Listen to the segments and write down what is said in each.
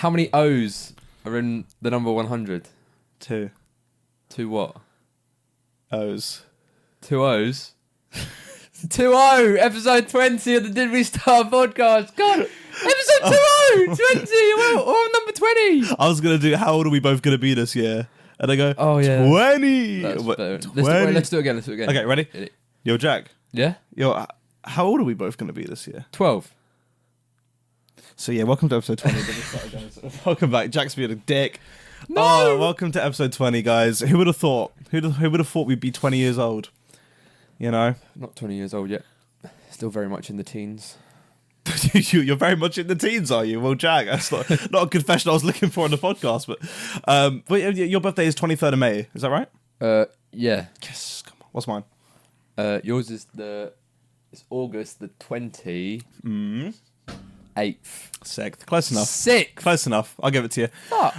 How many O's are in the number 100? 2. 2 what? O's. 2 O's? 2-0, episode 20 of the Did We Start podcast. God, episode 20, we're on number 20. I was going to do, how old are we both going to be this year? And I go, 20. Let's do it again. Okay, ready? Yo, Jack. Yeah? Yo, how old are we both going to be this year? 12. So yeah, welcome to episode 20. Did We Start, guys. Welcome back. Jack's being a dick. No! Oh, welcome to episode 20, guys. Who would have thought? Who would have thought we'd be 20 years old? You know? Not 20 years old yet. Still very much in the teens. You're very much in the teens, are you? Well, Jack, that's not a confession I was looking for on the podcast. But your birthday is 23rd of May. Is that right? Yeah. Yes. Come on. What's mine? Yours is it's August the 28th. 6th. Close enough. 6th. Close enough. I'll give it to you. Fuck.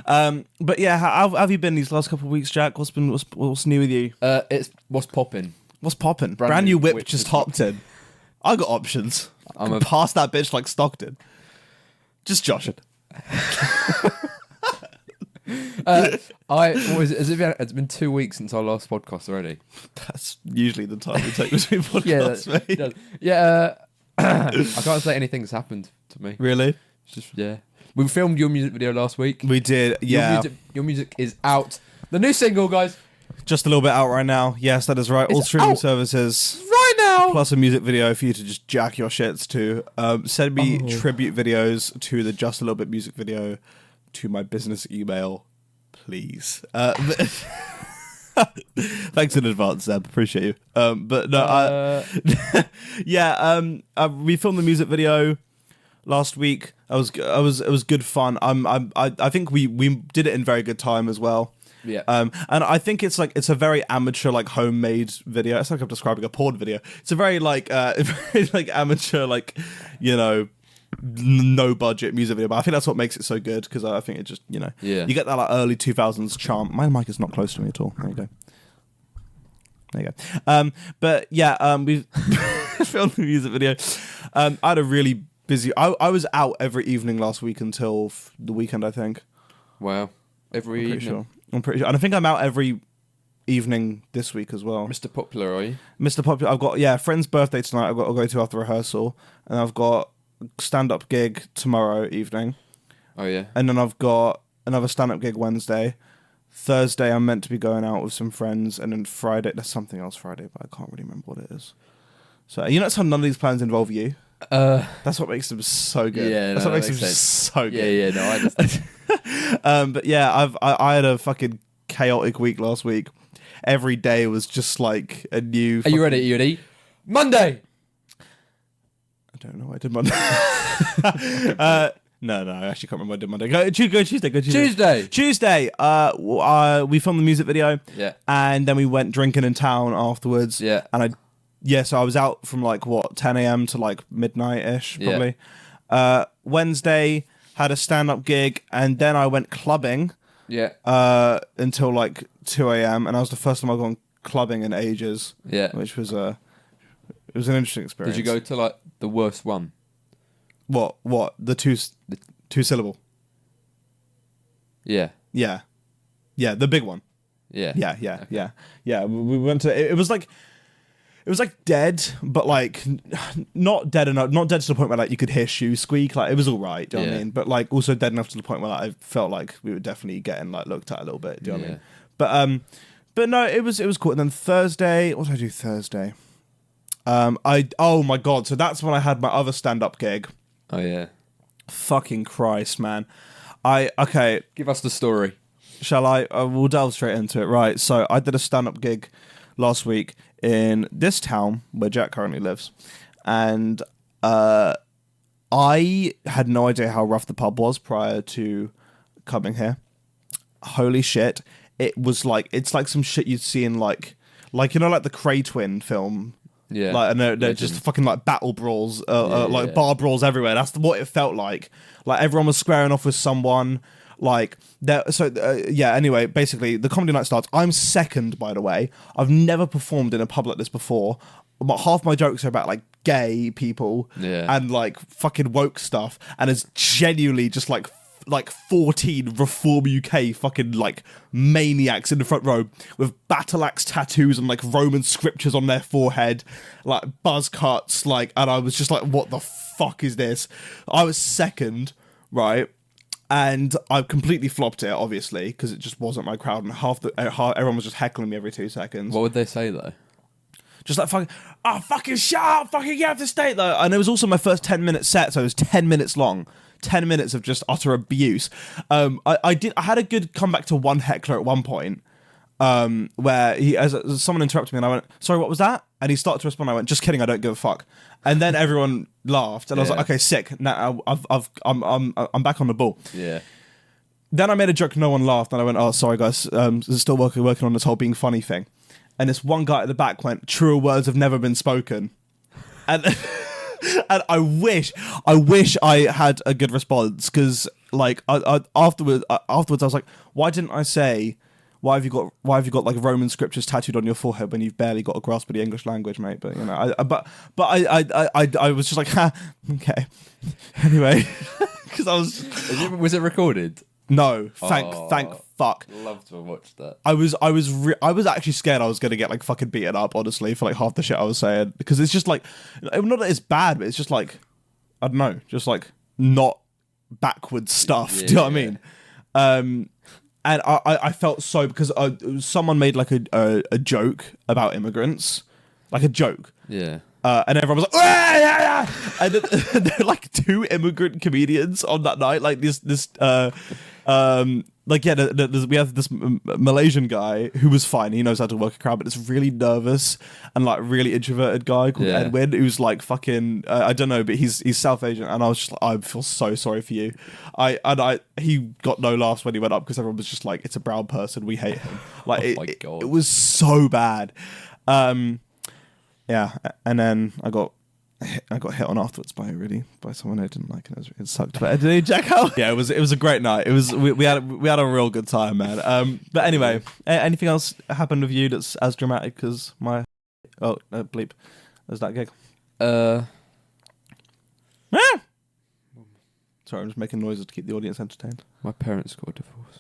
But yeah, how have you been these last couple of weeks, Jack? What's new with you? It's what's popping. What's popping? Brand new whip just hopped in. I got options. I'm pass that bitch like Stockton. Just josh it. It's been 2 weeks since our last podcast already. That's usually the time we take between podcasts, mate. I can't say anything's happened to me. Really? It's just, we filmed your music video last week. We did, yeah. Your music is out. The new single, guys. Just a little bit out right now. Yes, that is right. All streaming services. Right now. Plus a music video for you to just jack your shits to. Send me tribute videos to the Just a Little Bit music video to my business email, please. Thanks in advance, Zeb. Appreciate you. We filmed the music video last week. It was good fun. I think we did it in very good time as well. Yeah. And I think it's a very amateur, like, homemade video. It's like I'm describing a porn video. It's a very very amateur, no budget music video. But I think that's what makes it so good, because I think it just, you get that like early 2000s charm. My mic is not close to me at all. There you go. But yeah, we filmed the music video. I had a really busy. I was out every evening last week until the weekend, I think. Wow. Every evening. I'm pretty sure. And I think I'm out every evening this week as well. Mr. Popular, are you? Mr. Popular. I've got, a friend's birthday tonight. I'll go to after rehearsal. And I've got a stand-up gig tomorrow evening. Oh, yeah. And then I've got another stand-up gig Wednesday. Thursday, I'm meant to be going out with some friends. And then Friday, there's something else Friday, but I can't really remember what it is. So, notice how none of these plans involve you? That's what makes them so good. Yeah, that's what makes them so good. Yeah, no, I understand. But yeah, I had a fucking chaotic week last week. Every day was just like a new. Are you ready? Are you ready? Monday. I don't know. I did Monday. No, I actually can't remember what I did Monday. Go Tuesday. Tuesday. We filmed the music video. Yeah. And then we went drinking in town afterwards. Yeah. And so I was out from 10 a.m. to midnight-ish, probably. Yeah. Wednesday, had a stand-up gig, and then I went clubbing. Yeah. Until 2 a.m. And that was the first time I've gone clubbing in ages. Yeah. Which was it was an interesting experience. Did you go to the worst one? What? The two syllable? Yeah. Yeah. Yeah, the big one. Yeah. Yeah. Okay. Yeah. We went to it was dead, but not dead enough, not dead to the point where you could hear shoes squeak. It was all right, do you know what I mean? But also dead enough to the point where I felt like we were definitely getting looked at a little bit, do you know what I mean? But no, it was cool. And then Thursday, what did I do Thursday? Oh my god, so that's when I had my other stand-up gig. Oh yeah. Fucking Christ, man. Okay. Give us the story. Shall I? We'll delve straight into it. Right, so I did a stand-up gig last week in this town where Jack currently lives. And I had no idea how rough the pub was prior to coming here. Holy shit. It was it's like some shit you'd see in the Cray Twin film. Yeah. And they're just fucking battle brawls, bar brawls everywhere. That's what it felt like. Everyone was squaring off with someone. Anyway, basically, the comedy night starts. I'm second, by the way. I've never performed in a pub like this before. But half my jokes are about gay people and fucking woke stuff. And it's genuinely just like 14 Reform UK fucking like maniacs in the front row with battle axe tattoos and like Roman scriptures on their forehead, like buzz cuts, like, and I was just like, what the fuck is this? I was second, right? And I completely flopped it, obviously, because it just wasn't my crowd, and everyone was just heckling me every 2 seconds. What would they say though? Just like fucking shut up, fucking get out the state though. And it was also my first 10-minute set, so it was 10 minutes long. 10 minutes of just utter abuse. I had a good comeback to one heckler at one point, where as someone interrupted me and I went, sorry, what was that? And he started to respond. I went, just kidding, I don't give a fuck. And then everyone laughed, and I was like, okay, sick. Now I'm back on the ball. Yeah. Then I made a joke, no one laughed, and I went, oh, sorry guys, still working on this whole being funny thing. And this one guy at the back went, truer words have never been spoken. And and I wish I had a good response, because like afterwards I was like, why didn't I say, why have you got like Roman scriptures tattooed on your forehead when you've barely got a grasp of the English language, mate? But you know, I was just like, ha, okay. Anyway, because I Was it recorded? no, thank fuck. Love to have watched that. I was actually scared I was gonna get like fucking beaten up, honestly, for like half the shit I was saying, because it's just like, not that it's bad, but it's just like, I don't know, just like not backwards stuff. Yeah, do you know what I mean? And I felt so, because someone made like a joke about immigrants, like a joke. Yeah. And everyone was like, "Ah, yeah, yeah." And then, there were like 2 immigrant comedians on that night. Like we have this Malaysian guy who was fine. He knows how to work a crowd, but this really nervous and like really introverted guy called Edwin, who's like fucking, I don't know, but he's South Asian. And I was just like, I feel so sorry for you. He got no laughs when he went up, because everyone was just like, it's a brown person, we hate him. Like, my God. it was so bad. Yeah, and then I got hit on afterwards by someone I didn't like, and it sucked. But did he check out? Yeah, it was a great night. It was we had a real good time, man. But anyway, anything else happened with you that's as dramatic as my bleep as that gig? Sorry, I'm just making noises to keep the audience entertained. My parents got a divorce.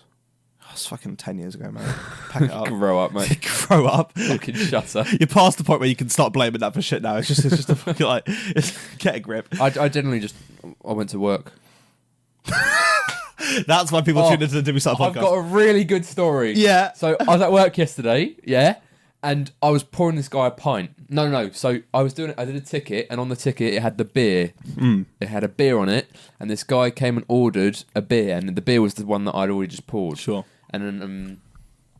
It's fucking 10 years ago, man. Pack it up. Grow up, mate. Grow up. Fucking shut up. You're past the point where you can start blaming that for shit now. It's just a fucking like, get a grip. I generally I went to work. That's why people tune into the Did We Start podcast. I've got a really good story. Yeah. So I was at work yesterday, and I was pouring this guy a pint. No. So I did a ticket, and on the ticket it had the beer. It had a beer on it, and this guy came and ordered a beer, and the beer was the one that I'd already just poured. Sure. And then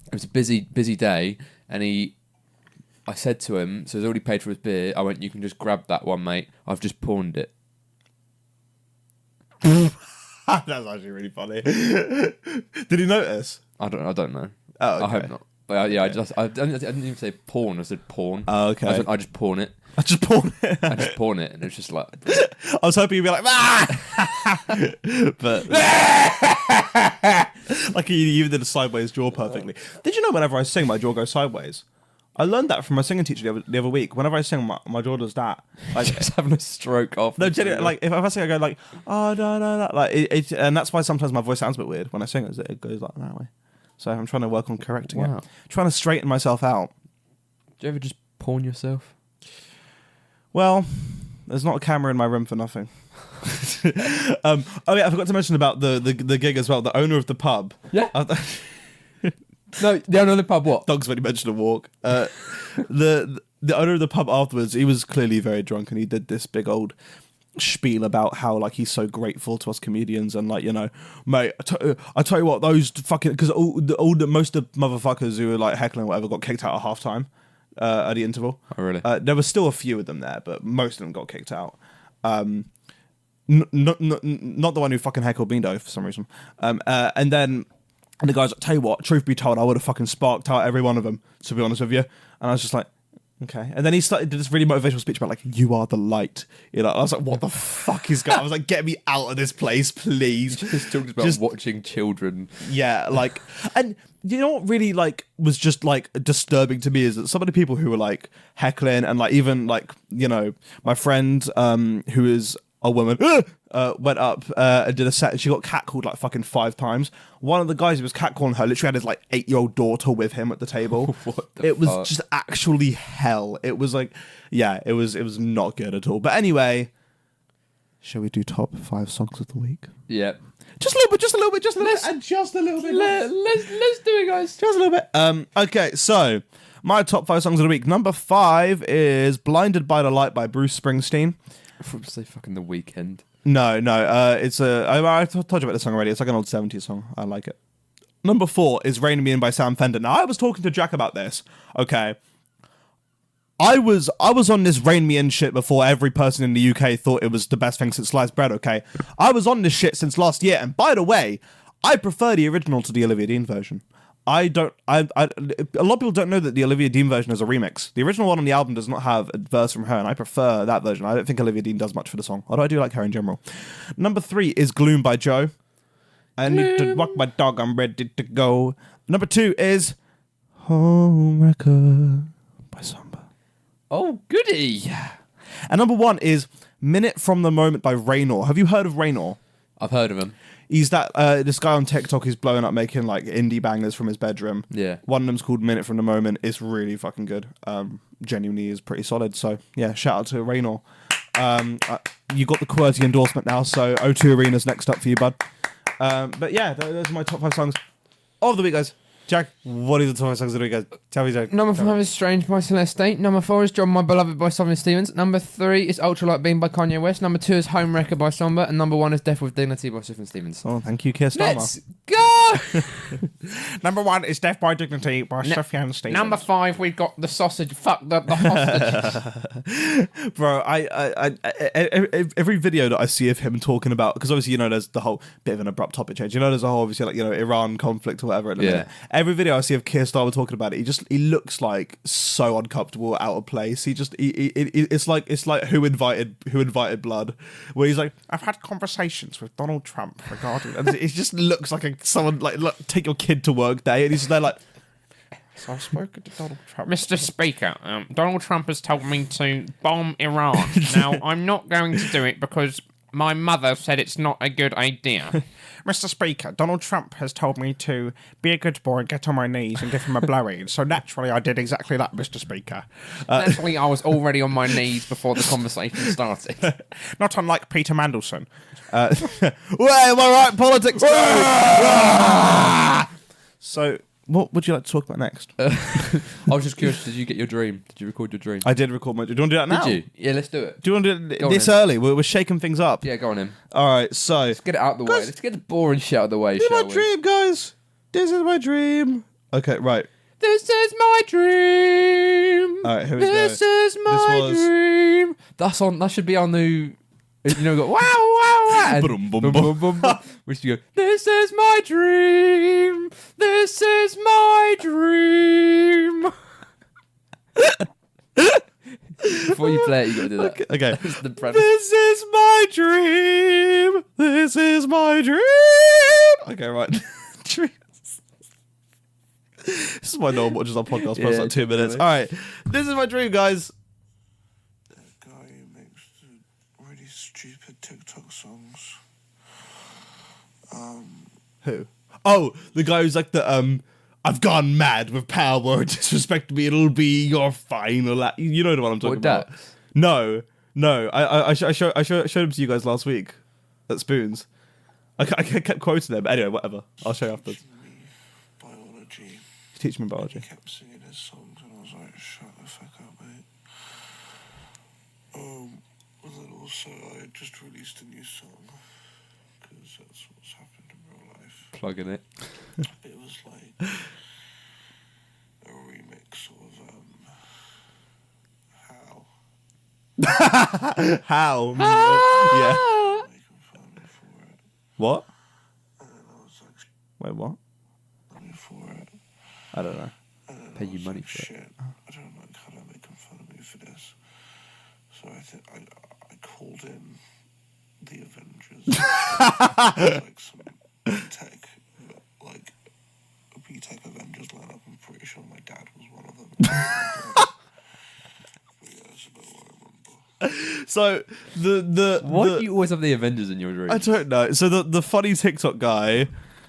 it was a busy day, and I said to him, so he's already paid for his beer. I went, you can just grab that one, mate. I've just pawned it. That's actually really funny. Did he notice? I don't know. Oh, okay. I hope not. But yeah, okay. I didn't even say pawn. I said pawn. Oh, okay. I just pawn it. I just pawn it. I just pawn it, and it was just like. I was hoping you'd be like, but like you even did a sideways jaw perfectly. Did you know whenever I sing, my jaw goes sideways? I learned that from my singing teacher the other week. Whenever I sing, my jaw does that. Like, just having a stroke off. No, genuinely, like if I sing, I go like, oh no, like it, and that's why sometimes my voice sounds a bit weird when I sing. It goes like that way. So I'm trying to work on correcting it. Trying to straighten myself out. Do you ever just pawn yourself? Well, there's not a camera in my room for nothing. Oh yeah, I forgot to mention about the gig as well. The owner of the pub. Yeah. No, the owner of the pub. What? Dogs when he mentioned a walk. The owner of the pub afterwards, he was clearly very drunk, and he did this big old spiel about how like he's so grateful to us comedians, and like, you know, mate, I tell you what, those fucking, because most of the motherfuckers who were like heckling or whatever got kicked out at halftime at the interval. Oh really? There were still a few of them there, but most of them got kicked out. Not the one who fucking heckled me though, for some reason. And then the guy's like, tell you what, truth be told, I would have fucking sparked out every one of them, to be honest with you. And I was just like, okay. And then he did this really motivational speech about like, you are the light. You know, I was like, what the fuck is going on? I was like, get me out of this place, please. Just talking about watching children. Yeah, like, and you know what really like was just like disturbing to me is that some of the people who were like heckling, and like even like, you know, my friend who is a woman went up and did a set, and she got catcalled like fucking 5 times. One of the guys who was catcalling her literally had his like 8-year-old daughter with him at the table. It was just actually hell. It was like, yeah, it was not good at all. But anyway, shall we do top 5 songs of the week? Yeah. Just a little bit, and just a little bit. Let's do it, guys. Just a little bit. Okay, so my top 5 songs of the week. Number 5 is "Blinded by the Light" by Bruce Springsteen. I thought to say fucking The Weeknd. No, it's I told you about this song already. It's like an old 70s song. I like it. Number 4 is "Rain Me In" by Sam Fender. Now, I was talking to Jack about this. Okay. I was on this "Rain Me In" shit before every person in the UK thought it was the best thing since sliced bread, okay? I was on this shit since last year, and by the way, I prefer the original to the Olivia Dean version. A lot of people don't know that the Olivia Dean version is a remix. The original one on the album does not have a verse from her, and I prefer that version. I don't think Olivia Dean does much for the song, although I do like her in general. Number 3 is "Gloom" by Joe. I need to walk my dog, I'm ready to go. Number 2 is "Home Record" by Samba. Oh, goody. And number 1 is "Minute from the Moment" by Raynor. Have you heard of Raynor? I've heard of him. He's that this guy on TikTok who's blowing up making like indie bangers from his bedroom. Yeah. One of them's called "Minute from the Moment." It's really fucking good. Genuinely is pretty solid. So yeah, shout out to Raynor. You got the QWERTY endorsement now, so O2 Arena's next up for you, bud. But yeah, those are my top 5 songs of the week, guys. Jack, what are the top 5 songs of the week, guys? Tell me, Jack. Number 5 is "Strange" by Celeste. Number 4 is "John My Beloved" by Sufjan Stevens. Number 3 is "Ultralight Beam" by Kanye West. Number 2 is "Home Wrecker" by Samba. And number 1 is "Death with Dignity" by Sufjan Stevens. Oh, thank you, Keir Starmer. Let's go! Number 1 is "Death by Dignity" by Sufjan Stevens. Number 5, we've got the sausage. Fuck the hostages. Bro, I every video that I see of him talking about, because obviously, you know, there's the whole bit of an abrupt topic change. You know, there's a whole, obviously, like, you know, Iran conflict or whatever at the minute. Every video I see of Keir Starmer talking about it, he looks like so uncomfortable, out of place. It's like who invited blood, where he's like, "I've had conversations with Donald Trump regarding," and it just looks like someone like, "Look, take your kid to work day," and he's just there like, "So I've spoken to Donald Trump. Mr. Speaker, Donald Trump has told me to bomb Iran. Now, I'm not going to do it because my mother said it's not a good idea." "Mr. Speaker, Donald Trump has told me to be a good boy, get on my knees and give him a blowing. So naturally I did exactly that, Mr. Speaker." Naturally, I was already on my knees before the conversation started. Not unlike Peter Mandelson. Well, am I right? Politics. So, what would you like to talk about next? I was just curious, did you get your dream? Did you record your dream? I did record my dream. Do you want to do that now? Did you? Yeah, let's do it. Do you want to do it this early? We're shaking things up. Yeah, go on in. All right, so... Let's get it out of the way. Let's get the boring shit out of the way, This is shall my we? dream, guys. This is my dream. Okay, right. This is my dream. All right, here we go. This is my dream. That should be our new... You know, we got wow, wow, wow. And Boom, boom, boom, boom, boom, boom. We should go, this is my dream. This is my dream. Before you play it, you got to do that. Okay. That's the premise. This is my dream. This is my dream. Okay, right. Dreams. This is why no one watches our podcast for like 2 minutes. All right. This is my dream, guys. That guy who makes the really stupid TikTok songs. Who? Oh, the guy who's like the "I've gone mad with power, disrespect me, it'll be your final act." You know the one I'm talking about. No. I showed him to you guys last week at Spoons. I kept quoting them. Anyway, whatever. I'll show you afterwards. Biology. Teach me biology. He kept singing his songs, and I was like, "Shut the fuck up, mate." And then also, I just released a new song because that's what's happened in real life. Plugging it. It was like a remix of How? Yeah. making fun of me for it, What? and then I was like, Wait, what? "Me for it." I don't know. And then Pay I you was money like, for it. "Shit, I don't like how they're making fun of me for this." So I think I called in the Avengers, like some B-Tech, like a B-Tech Avengers lineup. I'm pretty sure my dad was one of them. But yeah, that's about what I remember. So the Why do you always have the Avengers in your dreams? I don't know. So the funny TikTok guy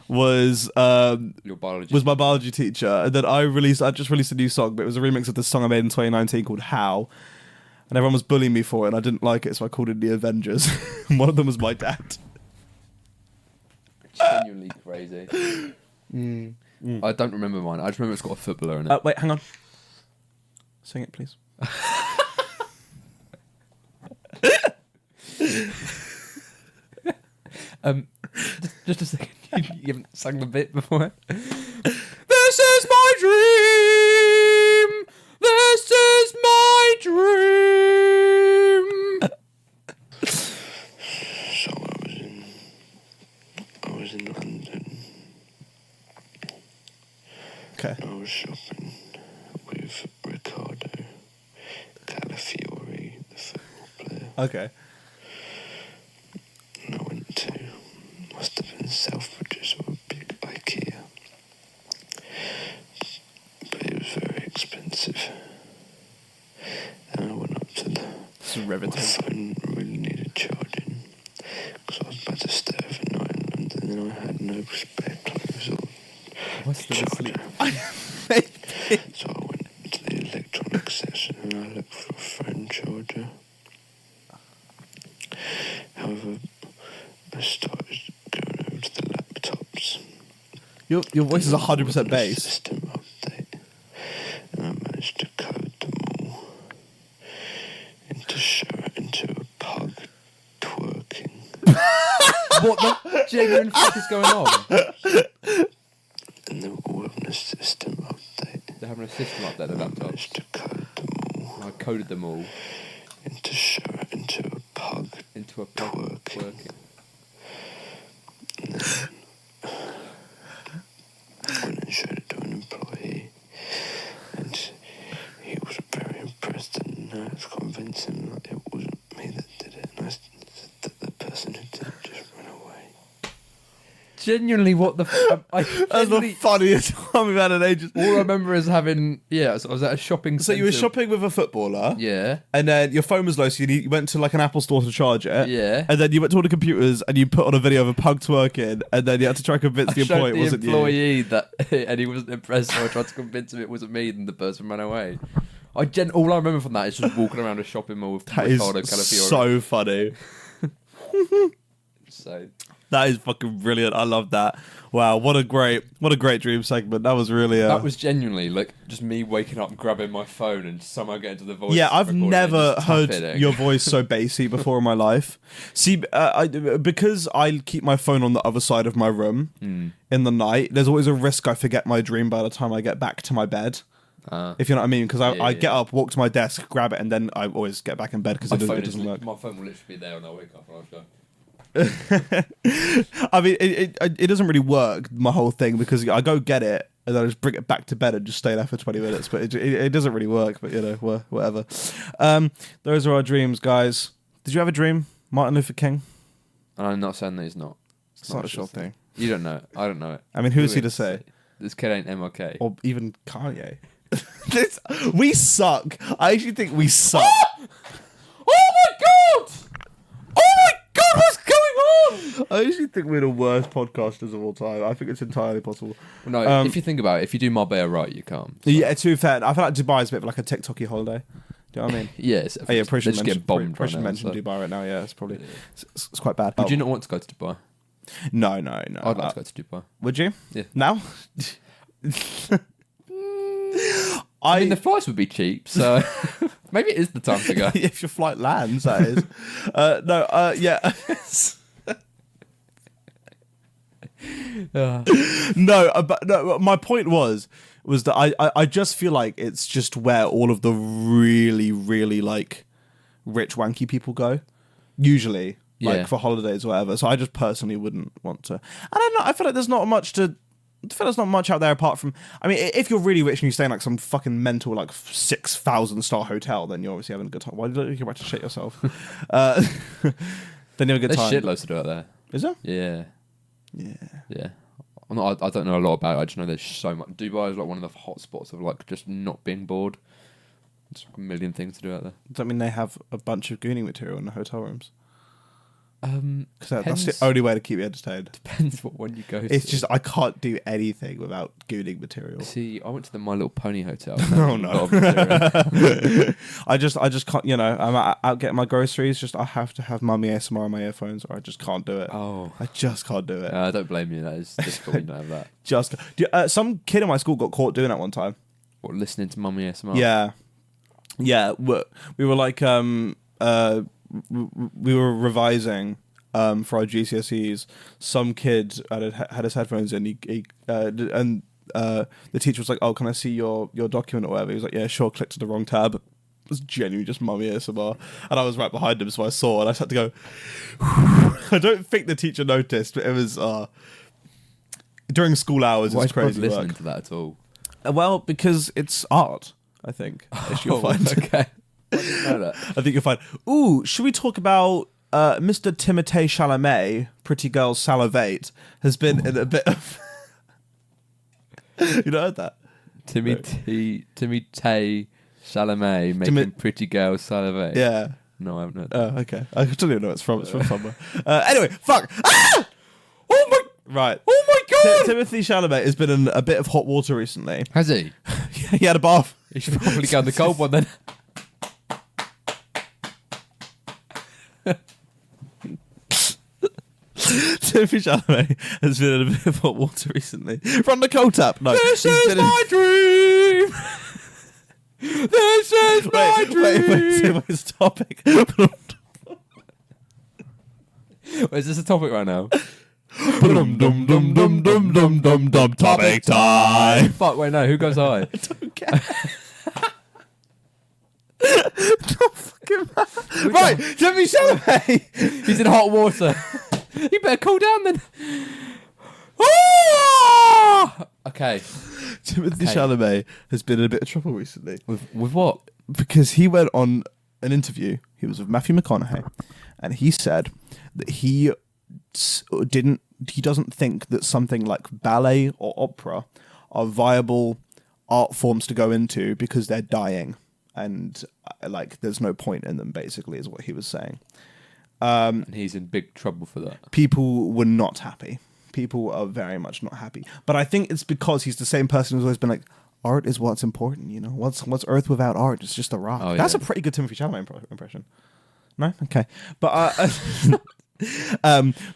was Your biology was my biology teacher, and then I just released a new song, but it was a remix of the song I made in 2019 called How, and everyone was bullying me for it, and I didn't like it, so I called it the Avengers. And one of them was my dad. Genuinely crazy. I don't remember mine. I just remember it's got a footballer in it. Wait, hang on. Sing it, please. Just a second. You haven't sung the bit before. This is my dream. This is my dream. So I was in London. Okay. I was shopping with Ricardo Calafiore, the football player. Okay. And I went to, must have been Selfridges or a big IKEA. But it was very expensive. And I went up to This is my riveting. phone really needed charging. Because I was about to stay overnight in London and I had no spare clothes or What's the charger. So I went to the electronics section and I looked for a phone charger. However, I started going over to the laptops. Your voice is 100% bass. System update, and I managed to code them all into a pug twerking. What the genuine fuck is going on? And they were all having a system update. They're having a system update, the I laptops. managed to code them all I coded them all into a pug into a pub twerking. And then I went and showed it to an employee, and he was very impressed, and I was convincing that it wasn't me that did it, and I said that the person who did it just ran away. Genuinely, what the That's the funniest time we've had in ages. all I remember is having so I was at a shopping So you were centre. shopping with a footballer, Yeah. and then your phone was low, so you went to like an Apple store to charge it. Yeah. And then you went to all the computers and you put on a video of a pug twerking, and then you had to try and convince the I showed employee it the wasn't you. employee that, and he wasn't impressed, so I tried to convince him it wasn't me, and the person ran away. All I remember from that is just walking around a shopping mall with That Ricardo is Calafiore. so funny. So That is fucking brilliant. I love that. Wow, what a great dream segment. That was really that was genuinely like just me waking up, grabbing my phone, and somehow getting to the voice. Yeah, I've recording and never just heard tap-hitting. your voice so bassy before in my life. See, because I keep my phone on the other side of my room in the night, there's always a risk I forget my dream by the time I get back to my bed. If you know what I mean, because I get up, walk to my desk, grab it, and then I always get back in bed because it doesn't work. My phone will literally be there when I wake up, and I'll go. I mean, it doesn't really work, my whole thing, because I go get it and then I just bring it back to bed and just stay there for 20 minutes. But it doesn't really work. But you know, whatever. Those are our dreams, guys. Did you have a dream, Martin Luther King? I'm not saying that he's not. It's not a sure thing. You don't know it. I don't know it. I mean, who is he to say? This kid ain't MLK. Or even Kanye. We suck. I actually think we suck. Oh my god! Oh my god, what's going on? I actually think we're the worst podcasters of all time. I think it's entirely possible. Well, no, if you think about it, if you do Marbella right, you can't. So. Yeah, to be fair, I feel like Dubai is a bit of like a TikTok-y holiday. Do you know what I mean? Yes. Oh, yeah, pretty just get bombed right now. mentioned So. Dubai right now. Yeah, it's probably it's quite bad. Would you not want to go to Dubai? No. I'd like to go to Dubai. Would you? Yeah. Now? I mean, the flights would be cheap, so maybe it is the time to go. If your flight lands, that is. Yeah. No, my point was that I just feel like it's just where all of the really, really like rich wanky people go, usually, like for holidays or whatever. So I just personally wouldn't want to. I don't know. I feel like there's not much out there apart from. I mean, if you're really rich and you stay in like some fucking mental like 6,000-star hotel, then you're obviously having a good time. Why don't you get back to shit yourself? Then you have a good time. There's shitloads to do out there. Is there? Yeah. Yeah. I don't know a lot about it. I just know there's so much. Dubai is like one of the hot spots of like just not being bored. A million things to do out there. Does that mean they have a bunch of gooning material in the hotel rooms? Because that's Depends. the only way to keep you entertained. Depends what one you go to. It's just I can't do anything without gooning material. See, I went to the My Little Pony hotel. Oh no! A lot of material. I just can't. You know, I'm out getting my groceries. Just I have to have Mummy ASMR on my earphones, or I just can't do it. Oh, I just can't do it. I don't blame you. That is difficult. You don't have that. Just some kid in my school got caught doing that one time. What, listening to Mummy ASMR? Yeah. We were like we were revising for our GCSEs. Some kid had his headphones in. And the teacher was like, "Oh, can I see your document or whatever?" He was like, "Yeah, sure." Clicked to the wrong tab. It was genuinely just Mummy ASMR, and I was right behind him, so I saw, and I just had to go. I don't think the teacher noticed, but it was during school hours. Why It's crazy listening work. to that at all? Well, because it's art, I think. As you'll find. Okay. I didn't know that. I think you'll find. Ooh, should we talk about Mr. Timothée Chalamet? Pretty Girls Salivate has been in a bit of. You know heard that? Timothée Chalamet making pretty girls salivate. Yeah. No, I haven't heard that. Oh, okay. I don't even know it's from. It's from somewhere. Anyway, fuck. Ah! Oh my. Right. Oh my god! Timothée Chalamet has been in a bit of hot water recently. Has he? He had a bath. He should probably go on the cold one then. Timothée Chalamet has been in a bit of hot water recently. From the cold tap. No. This he's is been in- my dream. This is my dream. Wait, what's the topic? Wait, is this a topic right now? Topic time. Fuck, wait, no. Who goes high? Don't care. Don't fucking matter. Right, Timothée Chalamet. He's in hot water. You better cool down then. Ah! Okay. Timothée Chalamet has been in a bit of trouble recently. With what? Because he went on an interview. He was with Matthew McConaughey, and he said that he doesn't think that something like ballet or opera are viable art forms to go into because they're dying, and like there's no point in them. Basically, is what he was saying. And he's in big trouble for that. People were not happy. People are very much not happy. But I think it's because he's the same person who's always been like, art is what's important, you know? What's Earth without art? It's just a rock. Oh, That's yeah. a pretty good Timothée Chalamet impression. No? Okay. But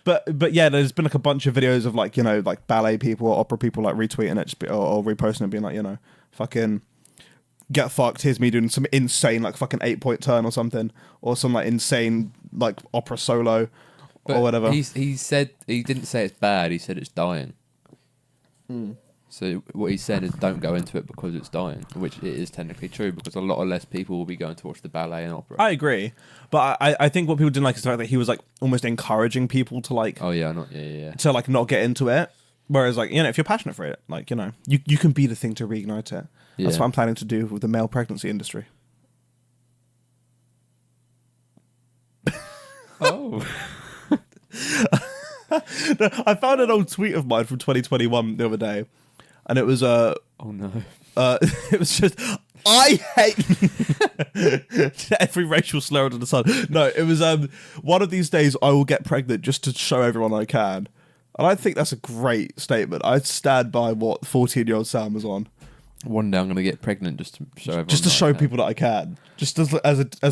but yeah, there's been like a bunch of videos of like, you know, like ballet people or opera people like retweeting it or reposting it being like, you know, fucking get fucked, here's me doing some insane like fucking 8-point turn or something, or some like insane like opera solo. But or whatever. He said he didn't say it's bad. He said it's dying. So what he's saying is don't go into it because it's dying, which it is technically true because a lot less people will be going to watch the ballet and opera. I agree, but I think what people didn't like is the fact that he was like almost encouraging people to like to like not get into it. Whereas like, you know, if you're passionate for it, like, you know, you can be the thing to reignite it. That's what I'm planning to do with the male pregnancy industry. Oh. I found an old tweet of mine from 2021 the other day, and it was Oh no. it was just I hate every racial slur under the sun. No, it was one of these days I will get pregnant just to show everyone I can, and I think that's a great statement. I stand by what 14-year-old Sam was on. One day I'm gonna get pregnant just to show everyone. Just to that I show can. people that I can, just as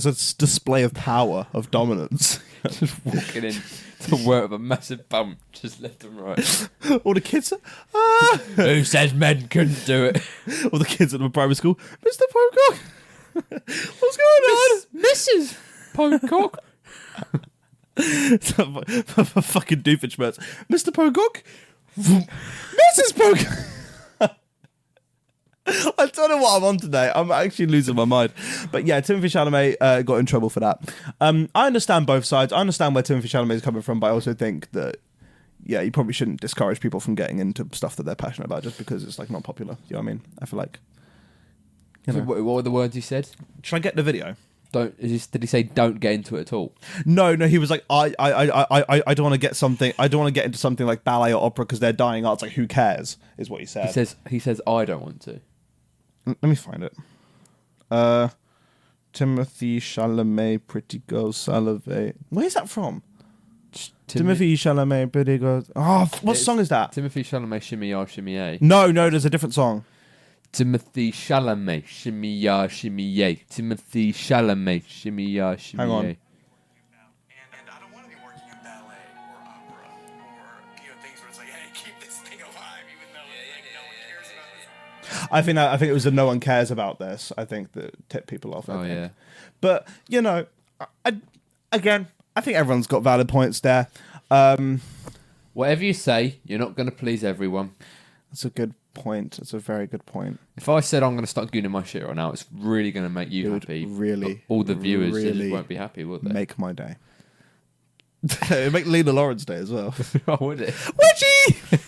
a display of power, of dominance. Just walking in to work with a massive bump, just left and right. All the kids, ah! Who says men couldn't do it? All the kids at the primary school, Mr. Pocock, what's going on? Mrs. Pocock. Fucking Doofenshmirtz. Mr. Pocock, Mrs. Pocock. I don't know what I'm on today. I'm actually losing my mind. But yeah, Timothée Chalamet got in trouble for that. I understand both sides. I understand where Timothée Chalamet is coming from, but I also think that, yeah, you probably shouldn't discourage people from getting into stuff that they're passionate about just because it's like not popular. You know what I mean? I feel like, you know. What were the words he said? Should I get the video? Did he say don't get into it at all? No, he was like, I don't want to get something. I don't want to get into something like ballet or opera because they're dying arts. Like, who cares? Is what he said. He says I don't want to. Let me find it. Timothy Chalamet, Pretty Girl Salivate. Where's that from? Timothy Chalamet, Pretty Girl. Oh, what song is that? Timothy Chalamet, Shimmy Ya, Shimmy Yay. No, there's a different song. Timothy Chalamet, Shimmy Ya, Shimmy Yay. Timothy Chalamet, Shimmy Ya, Shimmy Hang on. Yay. And I don't want to be working in ballet or opera or things where it's like, hey, keep this thing alive, even though no one cares about it. I think it was a no one cares about this. I think that tipped people off. I think. Yeah. But I think everyone's got valid points there. Whatever you say, you're not going to please everyone. That's a good point. It's a very good point. If I said I'm going to start gooning my shit right now, it's really going to make you happy. Really, all the viewers they really just won't be happy, will they? make my day. It'd make Lena Lawrence day as well. Oh, would it? Wedgie!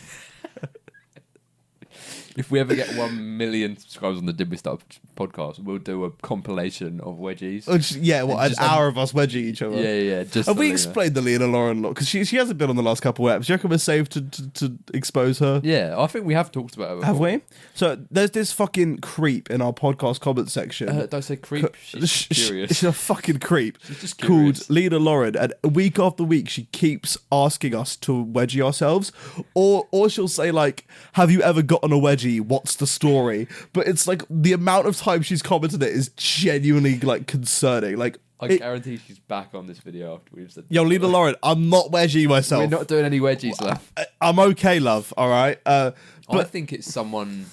If we ever get 1 million subscribers on the Did We Start podcast, we'll do a compilation of wedgies. An hour of us wedging each other. Yeah. Just Have we Lena. explained the Lena Lauren lot? Because she hasn't been on the last couple of episodes. Do you reckon we're safe to expose her? Yeah, I think we have talked about it before. Have we? So there's this fucking creep in our podcast comment section. Don't say creep. She's curious. She's a fucking creep. She's just called curious. Lena Lauren, and week after week she keeps asking us to wedgie ourselves, or she'll say like, "Have you ever gotten a wedgie? What's the story?" But it's like the amount of time she's commented it is genuinely like concerning. Like, I guarantee she's back on this video after we've said. yo, Lena Lauren, I'm not wedgie myself. We're not doing any wedgies left. I'm okay, love. All right. I But think it's someone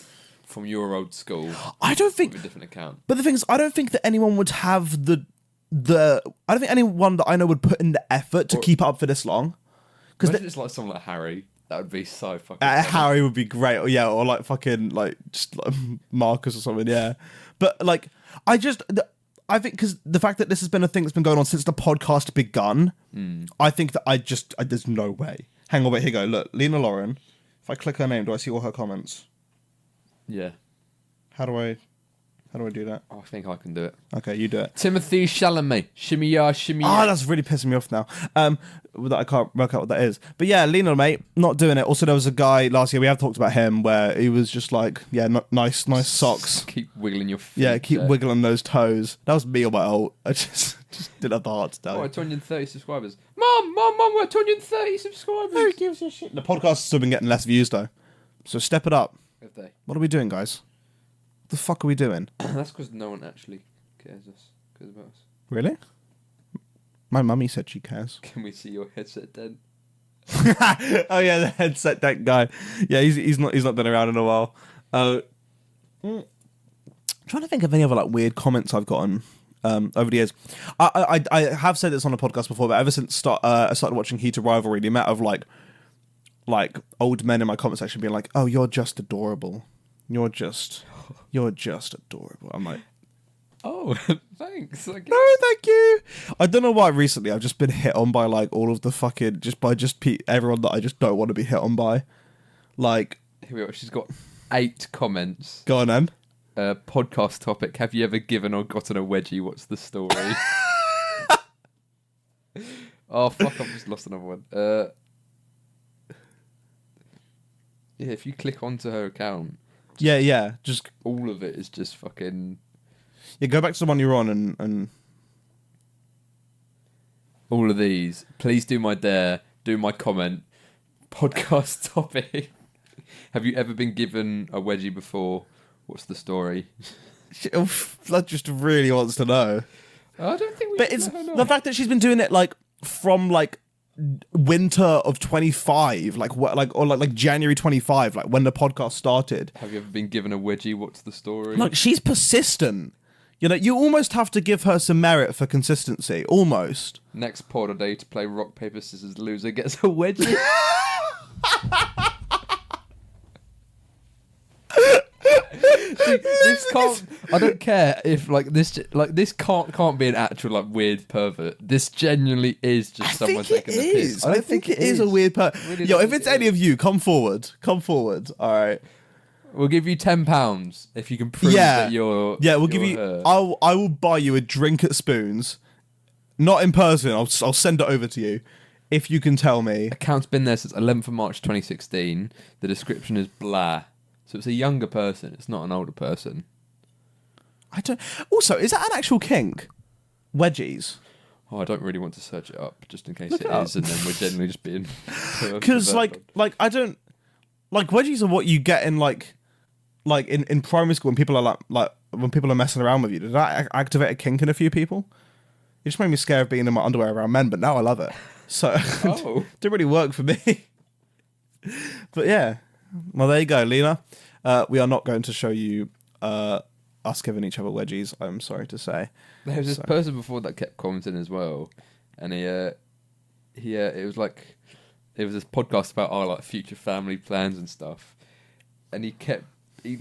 from your old school I don't think. with a different account. But the thing is, I don't think that anyone would have the. I don't think anyone that I know would put in the effort to keep it up for this long. Because it's like someone like Harry. That would be so fucking. Harry would be great, or like fucking like just like Marcus or something, yeah. But like, I think because the fact that this has been a thing that's been going on since the podcast begun, I think that there's no way. Hang on, wait, here you go. Look, Lena Lauren. If I click her name, do I see all her comments? Yeah. How do I do that? I think I can do it. Okay, you do it. Timothy Chalamet, Shimmy Ya, Shimmy Ah, Ya. that's really pissing me off now. That I can't work out what that is. But yeah, Lena, mate, not doing it. Also, there was a guy last year, we have talked about him, where he was just like, nice socks. Keep wiggling your feet. Yeah, keep wiggling those toes. That was me on my old. I just didn't have the heart to tell Oh, you. 230 subscribers. Mom, we're 230 subscribers. Who gives a shit? The podcast has still been getting less views though. So step it up. Have they? What are we doing, guys? What the fuck are we doing? That's because no one actually cares about us. Really? My mummy said she cares. Can we see your headset then? Oh yeah, the headset deck guy. Yeah, he's not been around in a while. I'm trying to think of any other like weird comments I've gotten over the years. I have said this on a podcast before, but ever since I started watching Heat of Rivalry, the amount of like old men in my comment section being like, "Oh, you're just adorable. You're just adorable." I'm like, Oh, thanks. no, thank you. I don't know why recently I've just been hit on by like all of the fucking everyone that I just don't want to be hit on by. Like, here we go. She's got 8 comments. Go on then. Podcast topic: have you ever given or gotten a wedgie? What's the story? Oh fuck! I've just lost another one. Yeah, if you click onto her account, Yeah, just all of it is just fucking. go back to the one you're on and All of these. Please do my dare. Do my comment. Podcast topic. Have you ever been given a wedgie before? What's the story? Flood just really wants to know. I don't think we. But it's the fact that she's been doing it like from like winter of 25, like January 25, like when the podcast started. Have you ever been given a wedgie? What's the story? Like, she's persistent. You know, you almost have to give her some merit for consistency. Almost. Next pod a day to play rock paper scissors. Loser gets a wedgie. This can't. I don't care if this can't be an actual like weird pervert. This genuinely is just someone taking the piss. I think it is a weird Really Yo, if think it's it any is. of you, come forward. All right. We'll give you £10 if you can prove that you're. We'll give you. her. I will buy you a drink at Spoons, not in person. I'll send it over to you if you can tell me. Account's been there since 11th of March 2016. The description is blah. So it's a younger person. It's not an older person. I don't. Also, is that an actual kink? Wedgies. Oh, I don't really want to search it up just in case Look it it up. is, and then we're generally just being. Because I don't like wedgies are what you get in like in primary school when people are like when people are messing around with you. Did that activate a kink in a few people? It just made me scared of being in my underwear around men, but now I love it. So Oh. it didn't really work for me. But yeah, well there you go, Lena. We are not going to show you us giving each other wedgies. I'm sorry to say. There was this person before that kept commenting as well, and it was like it was this podcast about our like future family plans and stuff, and he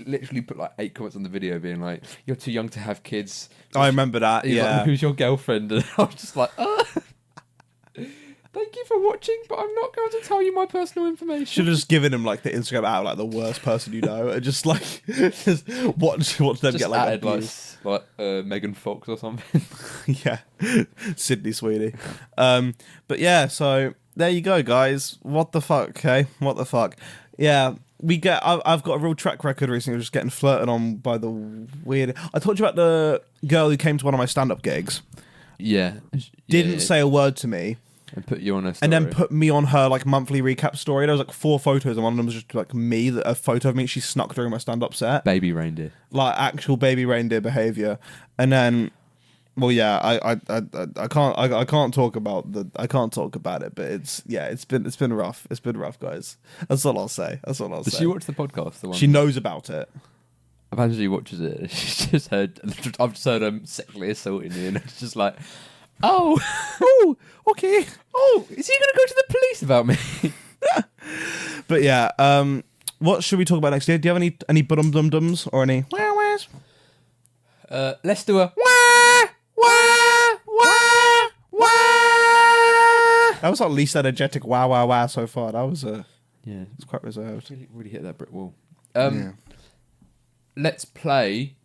literally put like 8 comments on the video being like, "You're too young to have kids." I remember that. He's Yeah. like, "Who's your girlfriend?" And I was just like, "Thank you for watching, but I'm not going to tell you my personal information." Should have just given him like the Instagram out of like the worst person you know, and just like just watch them Just get like added abused. like Megan Fox or something. Yeah, Sydney Sweeney. But yeah, so there you go, guys. What the fuck? Okay, what the fuck? Yeah, I've got a real track record recently of just getting flirted on by the weird. I told you about the girl who came to one of my stand-up gigs. Yeah, Didn't say a word to me. and put you on a story. And then put me on her like monthly recap story. There was like 4 photos, and one of them was just like me, a photo of me she snuck during my stand-up set, baby reindeer. like actual baby reindeer behavior. And then, well, yeah, I can't talk about it, but it's been rough. It's been rough, guys. That's all I'll say. Does she watch the podcast? The one She knows about it. Imagine she watches it. She's just heard. I've just heard him sexually assaulting you, and it's just like, oh, Oh, okay. oh, is he going to go to the police about me? But yeah, what should we talk about next? Do you have any dum-dums or any wah-wahs? Let's do a wah wah wah wah. That was our least energetic wah wah wah so far. That was Yeah, it's quite reserved. really hit that brick wall. Yeah. Let's play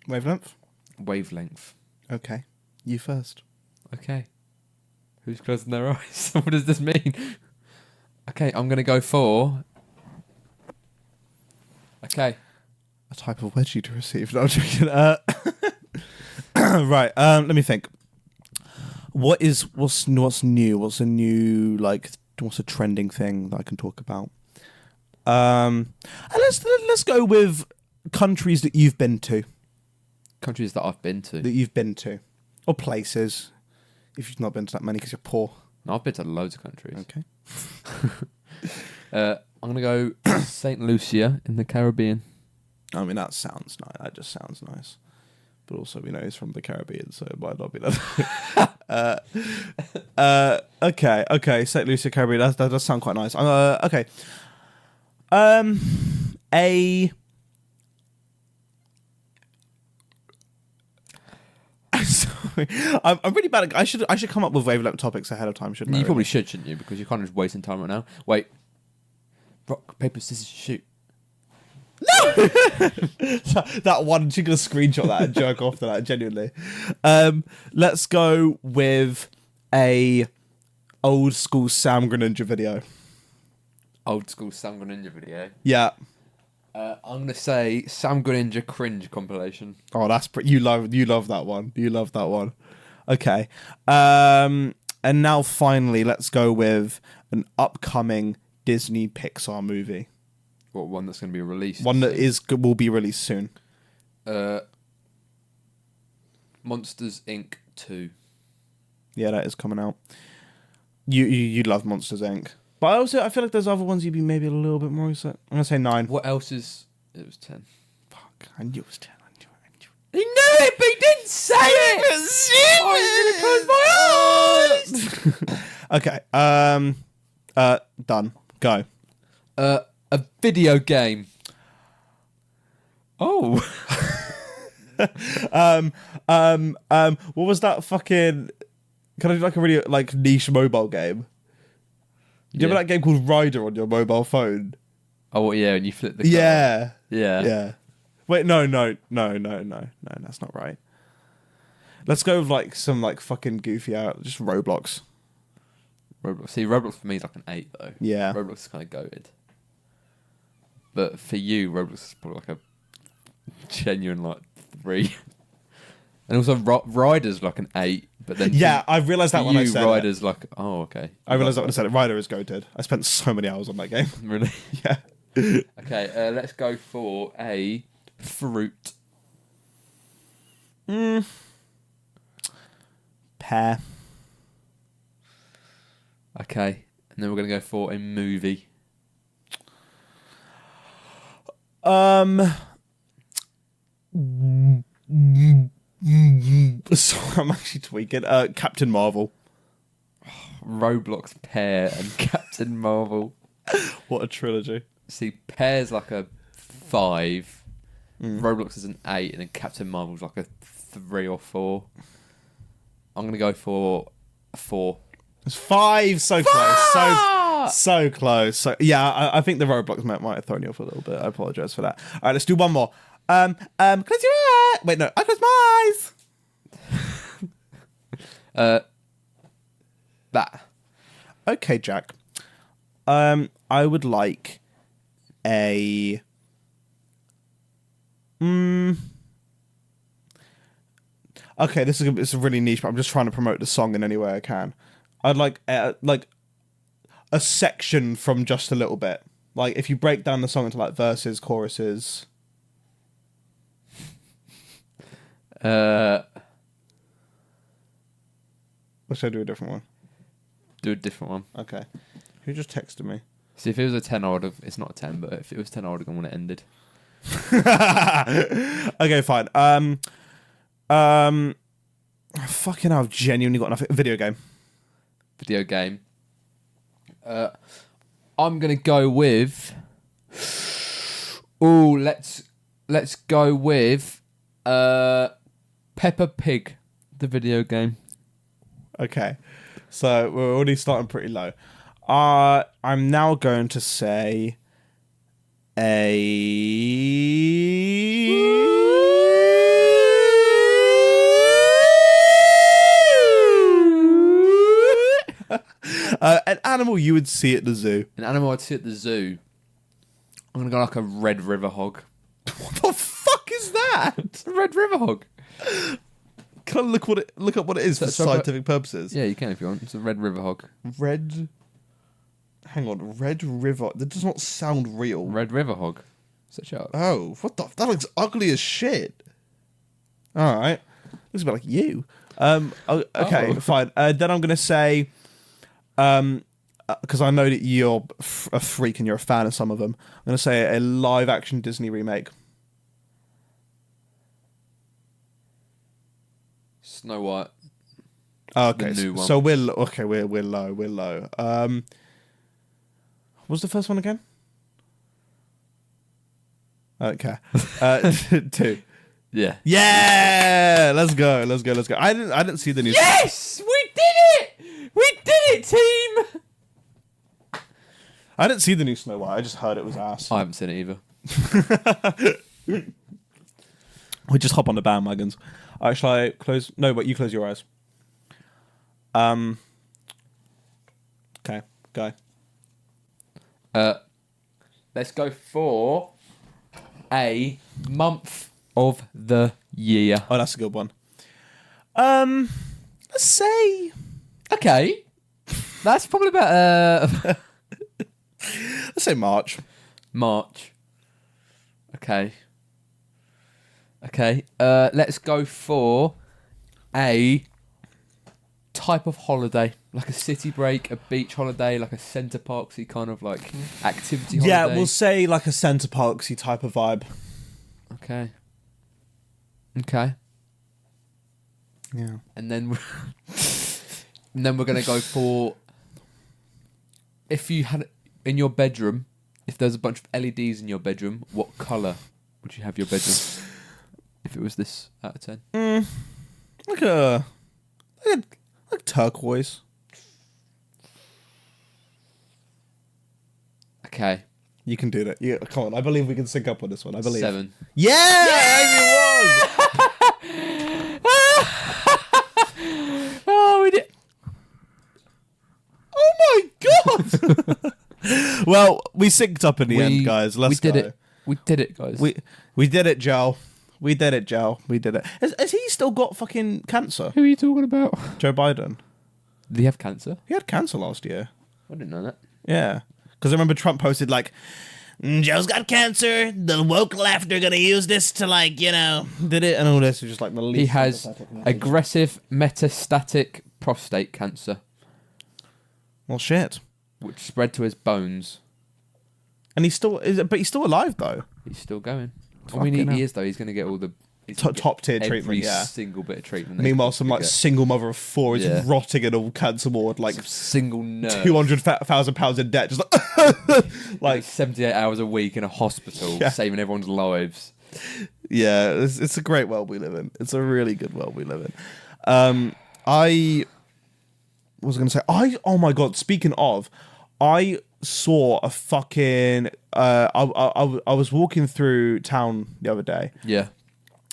Wavelength. Wavelength. Okay, you first. Okay. Who's closing their eyes? What does this mean? Okay, I'm going to go for... Okay. A type of wedgie to receive. No, I'm joking. Right. Let me think. What's new? What's a new what's a trending thing that I can talk about? And let's go with countries that you've been to. Countries that I've been to. That you've been to, or places. If you've not been to that many because you're poor. No, I've been to loads of countries. Okay. I'm going to go St. Lucia in the Caribbean. I mean, that sounds nice. That just sounds nice. But also, we know he's from the Caribbean, so it might not be that. Okay. St. Lucia, Caribbean. That does sound quite nice. Okay. Sorry, I'm really bad. I should come up with wavelength topics ahead of time, shouldn't I? You probably should, shouldn't you? Because you're kind of just wasting time right now. Wait. Rock, paper, scissors, shoot. That one, you're gonna screenshot that and jerk off to that. Genuinely. Let's go with a old school Sam Greninja video. Old school Sam Greninja video. Yeah. I'm going to say Sam Greninja cringe compilation. Oh, that's you love that one. You love that one. Okay. And now finally, let's go with an upcoming Disney Pixar movie. What, one that's going to be released? One that will be released soon. Monsters Inc. 2. Yeah, that is coming out. You love Monsters Inc. But I feel like there's other ones you'd be maybe a little bit more excited. I'm gonna say 9. What else is... It was 10. Fuck, I knew it was 10. He knew it, but he didn't say it! I'm going to close my eyes! Okay. Done. Go. A video game. Oh. What was that fucking... Can I do like a really niche mobile game? Do you remember that game called Ryder on your mobile phone? Oh, well, yeah, and you flip the car. Yeah. Yeah. Yeah. Wait, no, that's not right. Let's go with some fucking goofy out, just Roblox. Roblox. See, Roblox for me is like an 8 though. Yeah. Roblox is kind of goated. But for you, Roblox is probably like a Genuine like 3. And also Ryder's like an 8, but then I realised that when I said Ryder's like, oh, okay. I realised that when I said it. Ryder is goated. I spent so many hours on that game. Really? Yeah. Okay, let's go for a fruit. Pear. Okay, and then we're gonna go for a movie. So I'm actually tweaking. Captain Marvel. Roblox, Pear, and Captain Marvel. What a trilogy. See, Pear's like a 5. Roblox is an 8, and then Captain Marvel's like a 3 or 4. I'm gonna go for a 4. It's 5. So close. So close. So yeah, I think the Roblox might have thrown you off a little bit. I apologise for that. All right, let's do one more. Close your eyes. Wait, no, I close my eyes. That. Okay, Jack. I would like a. Okay, it's a really niche, but I'm just trying to promote the song in any way I can. I'd like a section from just a little bit. Like if you break down the song into like verses, choruses. Or should I do a different one? do a different one. Okay. Who just texted me? See, if it was a 10, I would have. It's not a 10, but if it was 10, I would have gone when it ended. Okay, fine. Fucking hell, I've genuinely got nothing. Video game. Video game. I'm gonna go with. Oh, let's go with Peppa Pig, the video game. Okay. So we're already starting pretty low. I'm now going to say an animal you would see at the zoo. An animal I'd see at the zoo. I'm gonna go like a red river hog. What the fuck is that? It's a red river hog. Can I look up what it is for scientific purposes? Yeah, you can if you want. It's a red river hog. Hang on, red river. That does not sound real. Red river hog. Search it up. Oh, what the? That looks ugly as shit. All right, looks a bit like you. Okay, fine. Then I'm gonna say, because I know that you're a freak and you're a fan of some of them. I'm gonna say a live action Disney remake. Snow White. Oh, okay, The new one. so we're low. We're low. What was the first one again? Okay, 2. Yeah. Yeah, let's go. I didn't see the new. Yes, we did it, team. I didn't see the new Snow White. I just heard it was ass. I haven't seen it either. We just hop on the bandwagons. Shall I close? No, but you close your eyes. Okay, go. Let's go for a month of the year. Oh, that's a good one. Let's say. Okay, that's probably about Let's say March. March. Okay. Let's go for a type of holiday, like a city break, a beach holiday, like a centre parksy kind of like activity holiday. Yeah, we'll say like a Centre Parksy type of vibe. Okay. Yeah. And then we're gonna go for, if you had in your bedroom, if there's a bunch of LEDs in your bedroom, what colour would you have your bedroom? If it was this out of 10, like turquoise. Okay. You can do that. Yeah, come on. I believe we can sync up on this one. I believe. 7. Yeah, it was. Oh, we did. Oh my god. Well, we synced up in the end, guys. Let's we did go. it. We did it, guys. We did it, Joe. We did it, Joe. We did it. Has he still got fucking cancer? Who are you talking about? Joe Biden. Did he have cancer? He had cancer last year. I didn't know that. Yeah. Because I remember Trump posted like, Joe's got cancer. The woke left are going to use this to like, did it? And all this is just like the least. He has sympathetic message. aggressive metastatic prostate cancer, Well, shit. which spread to his bones. And he's still alive though. He's still going. I Fucking mean, hell. he is though. He's going to get all the he's gonna get Top tier every treatment, yeah. single bit of treatment. that Meanwhile, he some could like get. single mother of four is Yeah. rotting in a cancer ward, like Some single nurse, £200,000 in debt, just like, like 78 hours a week in a hospital, Yeah. saving everyone's lives. yeah, it's a great world we live in. It's a really good world we live in. I was going to say, oh my god, speaking of, I saw a fucking, I was walking through town the other day, Yeah,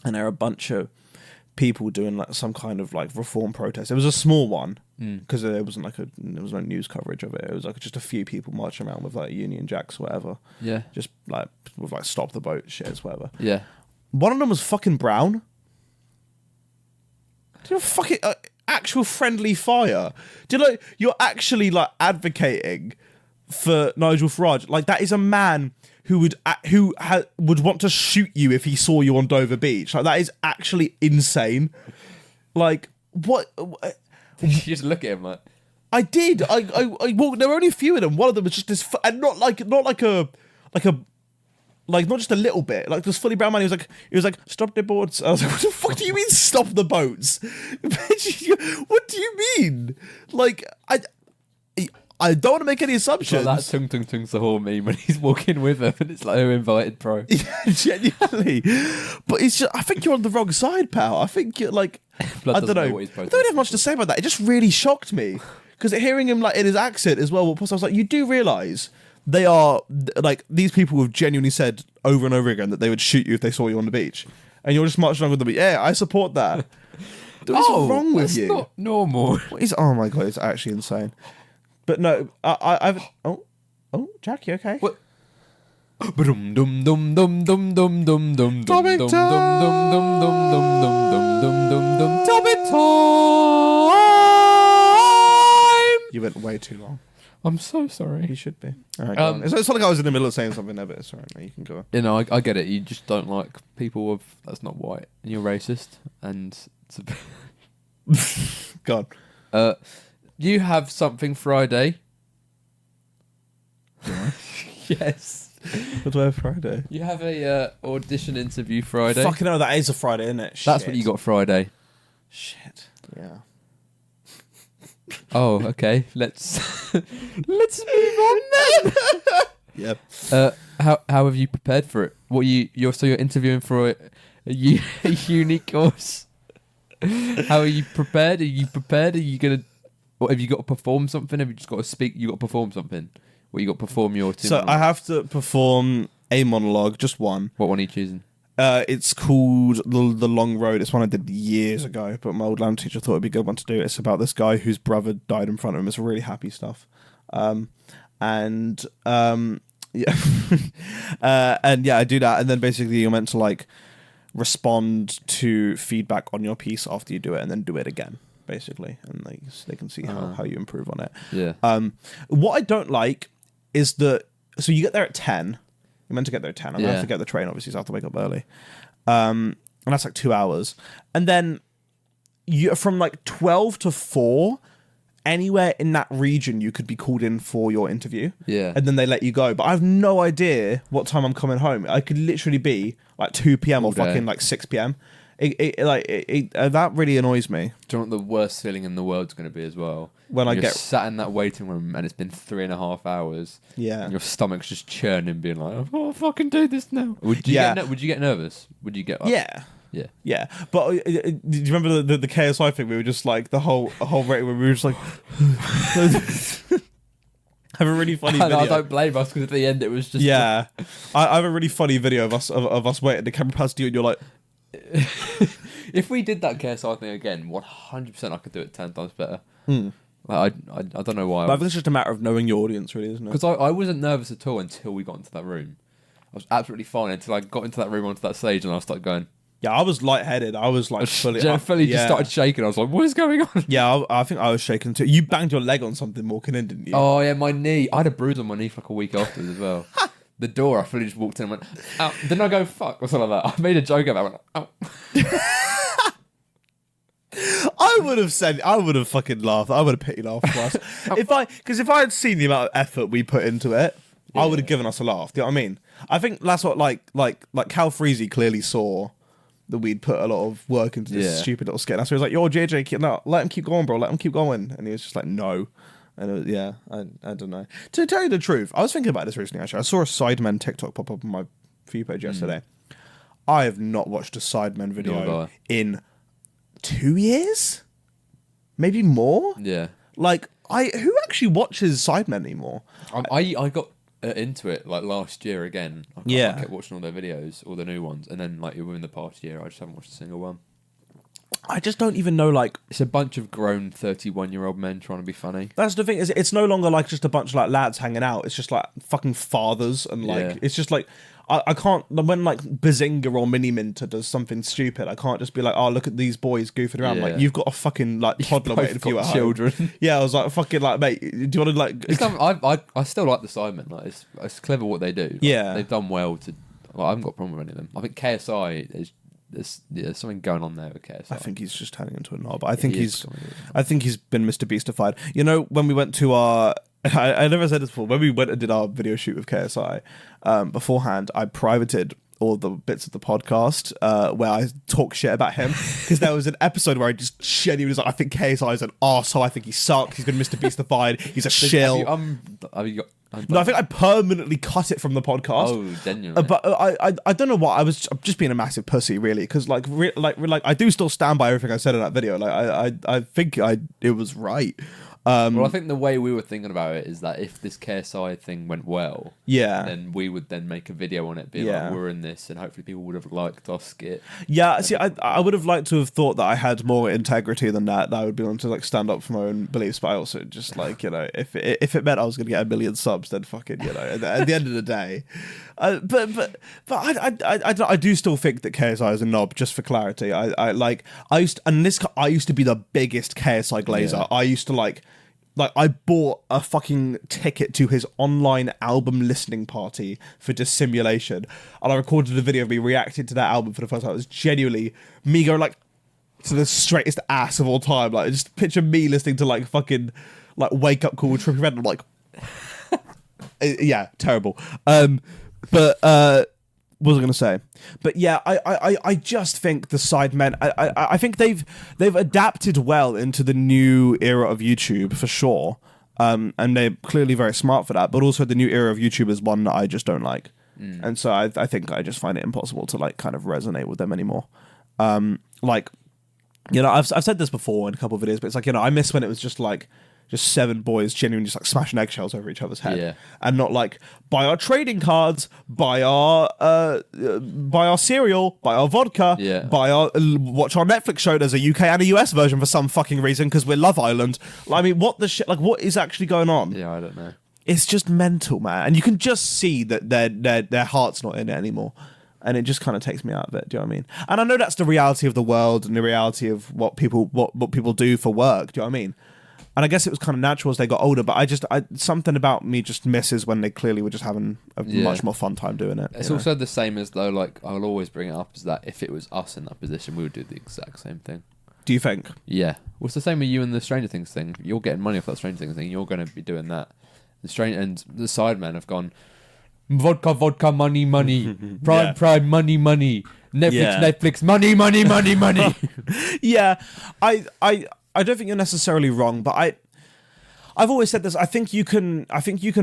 and there were a bunch of people doing like some kind of like reform protest. It was a small one because there was no news coverage of it. It was like just a few people marching around with like Union Jacks or whatever. yeah, Just like with like stop the boat shit, whatever. yeah. One of them was fucking brown. Do you know fucking actual friendly fire? Do you know you're actually like advocating for Nigel Farage? Like that is a man who would want to shoot you if he saw you on Dover Beach. Like that is actually insane. Like what? You just look at him like. I did. I walked. There were only a few of them. One of them was just this, and not just a little bit. Like this fully brown man. He was like, stop the boats. I was like, what the fuck do you mean stop the boats? What do you mean? Like I don't want to make any assumptions. Like that tung tung tung Sahor meme when he's walking with them and it's like who invited pro. Genuinely, but it's just, I think you're on the wrong side, pal. I think you're like, Blood I doesn't don't know know. what he's I supposed don't to have much to say about that. It just really shocked me because hearing him like in his accent as well. Plus, I was like, you do realise they are like these people have genuinely said over and over again that they would shoot you if they saw you on the beach, and you're just marching along with them. Yeah, I support that. What's wrong with that's you? not normal. What is? Oh my god, it's actually insane. But no, I've Jack, you okay? What? Dum dum dum dum dum dum dum dum Topic dum time! dum dum dum dum dum dum dum dum. Topic time! You went way too long. I'm so You sorry. should be. All right, go on. It's not like I was in the middle of saying something there, but it's all right, mate. You can go on. You know, I get it. You just don't like people of that's not white, and you're racist, and it's a bit Go on. you have something Friday. Yes. What do I have Friday? You have a audition interview Friday. Fucking hell, that is a Friday, isn't it? That's Shit. what you got Friday. Shit. Yeah. Oh, okay. Let's move on then. Yep. How have you prepared for it? What you're interviewing for a uni course. How are you prepared? Are you prepared? Are you gonna? What have you got to perform something? Have you just got to speak? You got to perform something. What you got to perform your? So I have to perform a monologue, just one. What one are you choosing? It's called the Long Road. It's one I did years ago, but my old language teacher thought it'd be a good one to do. It's about this guy whose brother died in front of him. It's really happy stuff. Yeah. And yeah, I do that, and then basically you're meant to like respond to feedback on your piece after you do it, and then do it again, basically, and they can see how you improve on it. Yeah. What I don't like is that so you get there at 10. You're meant to get there at 10. I'm gonna have to get the train, obviously, so I have to wake up early. And that's like 2 hours. And then you from like 12 to 4, anywhere in that region you could be called in for your interview. Yeah. And then they let you go. But I have no idea what time I'm coming home. I could literally be like 2 p.m. or day. fucking like 6 p.m. That really annoys me. Do you know what the worst feeling in the world's going to be as well? When I You're get- sat in that waiting room and it's been 3.5 hours. Yeah. And your stomach's just churning, being like, "I've got to fucking do this now." Would you Yeah. would you get nervous? Would you get? Like, Yeah. Yeah. Yeah, but do you remember the KSI thing? We were just like the whole rating where we were just like have a really funny video. I don't blame us because at the end it was just Yeah, I have a really funny video of us waiting. The camera past you and you're like, If we did that KSI thing again, 100% I could do it 10 times better. Like, I don't know why. but I think it's just a matter of knowing your audience, really, isn't it? Because I wasn't nervous at all until we got into that room. I was absolutely fine until I got into that room onto that stage and I started going. Yeah, I was lightheaded. I was like fully Just started shaking. I was like, what is going on? Yeah, I think I was shaking too. You banged your leg on something walking in, didn't you? Oh yeah, my knee. I had a bruise on my knee for like a week afterwards as well. The door, I fully just walked in and went, ow. Didn't I go, fuck, or something like that? I made a joke about it. I went, ow. I would have fucking laughed. I would have pitied laugh for us. If I had seen the amount of effort we put into it, I would have given us a laugh. Do you know what I mean? I think that's what like Cal Freezy clearly saw that we'd put a lot of work into this stupid little skit. And so he was like, "Yo, JJ, no, let him keep going, bro. Let him keep going." And he was just like, "No." And it was, I don't know. To tell you the truth, I was thinking about this recently. Actually, I saw a Sidemen TikTok pop up on my view page yesterday. I have not watched a Sidemen video in 2 years, maybe more. Yeah. Like, who actually watches Sidemen anymore? I got into it like last year again. I kept watching all their videos, all the new ones, and then like within the past year, I just haven't watched a single one. I just don't even know, like... It's a bunch of grown 31-year-old men trying to be funny. That's the thing, is it's no longer like just a bunch of like lads hanging out. It's just like fucking fathers and like... It's just like... I can't... When like Bazinga or Mini Minter does something stupid, I can't just be like, oh, look at these boys goofing around. Like, you've got a fucking like toddler waiting for you at children. home. Yeah, I was like, fucking like, mate, do you want to like... I still like the Sidemen. Like, it's clever what they do. Like, yeah. They've done well to... Like, I haven't got a problem with any of them. I think KSI is... There's something going on there with KSI. I think he's just turning into a knob. I think he's been Mr. Beastified. You know, when we went to our... I never said this before. When we went and did our video shoot with KSI, beforehand, I privated all the bits of the podcast where I talk shit about him, because there was an episode where I just genuinely was like, I think KSI is an arsehole. I think he sucks. He's been Mr. Beastified. He's a shill. Have you got... No, I think I permanently cut it from the podcast. Oh, genuinely. But I don't know what I'm just being a massive pussy, really, because like I do still stand by everything I said in that video. Like I think it was right. Well, I think the way we were thinking about it is that if this KSI thing went well, then we would then make a video on it, be like, we're in this, and hopefully people would have liked our skit. Yeah, see, I would have liked to have thought that I had more integrity than that I would be able to like stand up for my own beliefs, but I also just like, you know, if it meant I was going to get 1 million subs, then fucking, you know, at the end of the day. But I do still think that KSI is a knob, just for clarity. I used to be the biggest KSI glazer. Yeah. I used to like I bought a fucking ticket to his online album listening party for Dissimulation, and I recorded a video of me reacting to that album for the first time. It was genuinely me going like to the straightest ass of all time. Like, just picture me listening to like fucking like Wake Up Call with Trippie Redd. I'm like, yeah, terrible. What was I going to say? But yeah, I just think the Sidemen, I think they've adapted well into the new era of YouTube, for sure. And they're clearly very smart for that. But also the new era of YouTube is one that I just don't like. And so I think I just find it impossible to like kind of resonate with them anymore. Like, you know, I've said this before in a couple of videos, but it's like, you know, I miss when it was just like, just 7 boys genuinely just like smashing eggshells over each other's head, and not like, buy our trading cards, buy our cereal, buy our vodka, watch our Netflix show. There's a UK and a US version for some fucking reason because we're Love Island. I mean, what the shit? Like, what is actually going on? Yeah, I don't know. It's just mental, man, and you can just see that their heart's not in it anymore. And it just kind of takes me out of it. Do you know what I mean? And I know that's the reality of the world and the reality of what people do for work. Do you know what I mean? And I guess it was kind of natural as they got older, but something about me just misses when they clearly were just having a much more fun time doing it. It's also the same as though, like, I'll always bring it up, is that if it was us in that position, we would do the exact same thing. Do you think? Yeah. Well, it's the same with you and the Stranger Things thing. You're getting money off that Stranger Things thing. You're going to be doing that. The Sidemen have gone, vodka, money, prime, money, Netflix, money. Yeah, I don't think you're necessarily wrong, but I've always said this. I think you can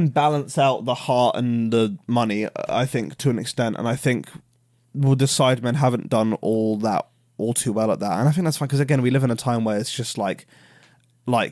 balance out the heart and the money, I think, to an extent, and I think the Sidemen haven't done all too well at that, and I think that's fine, because again, we live in a time where it's just like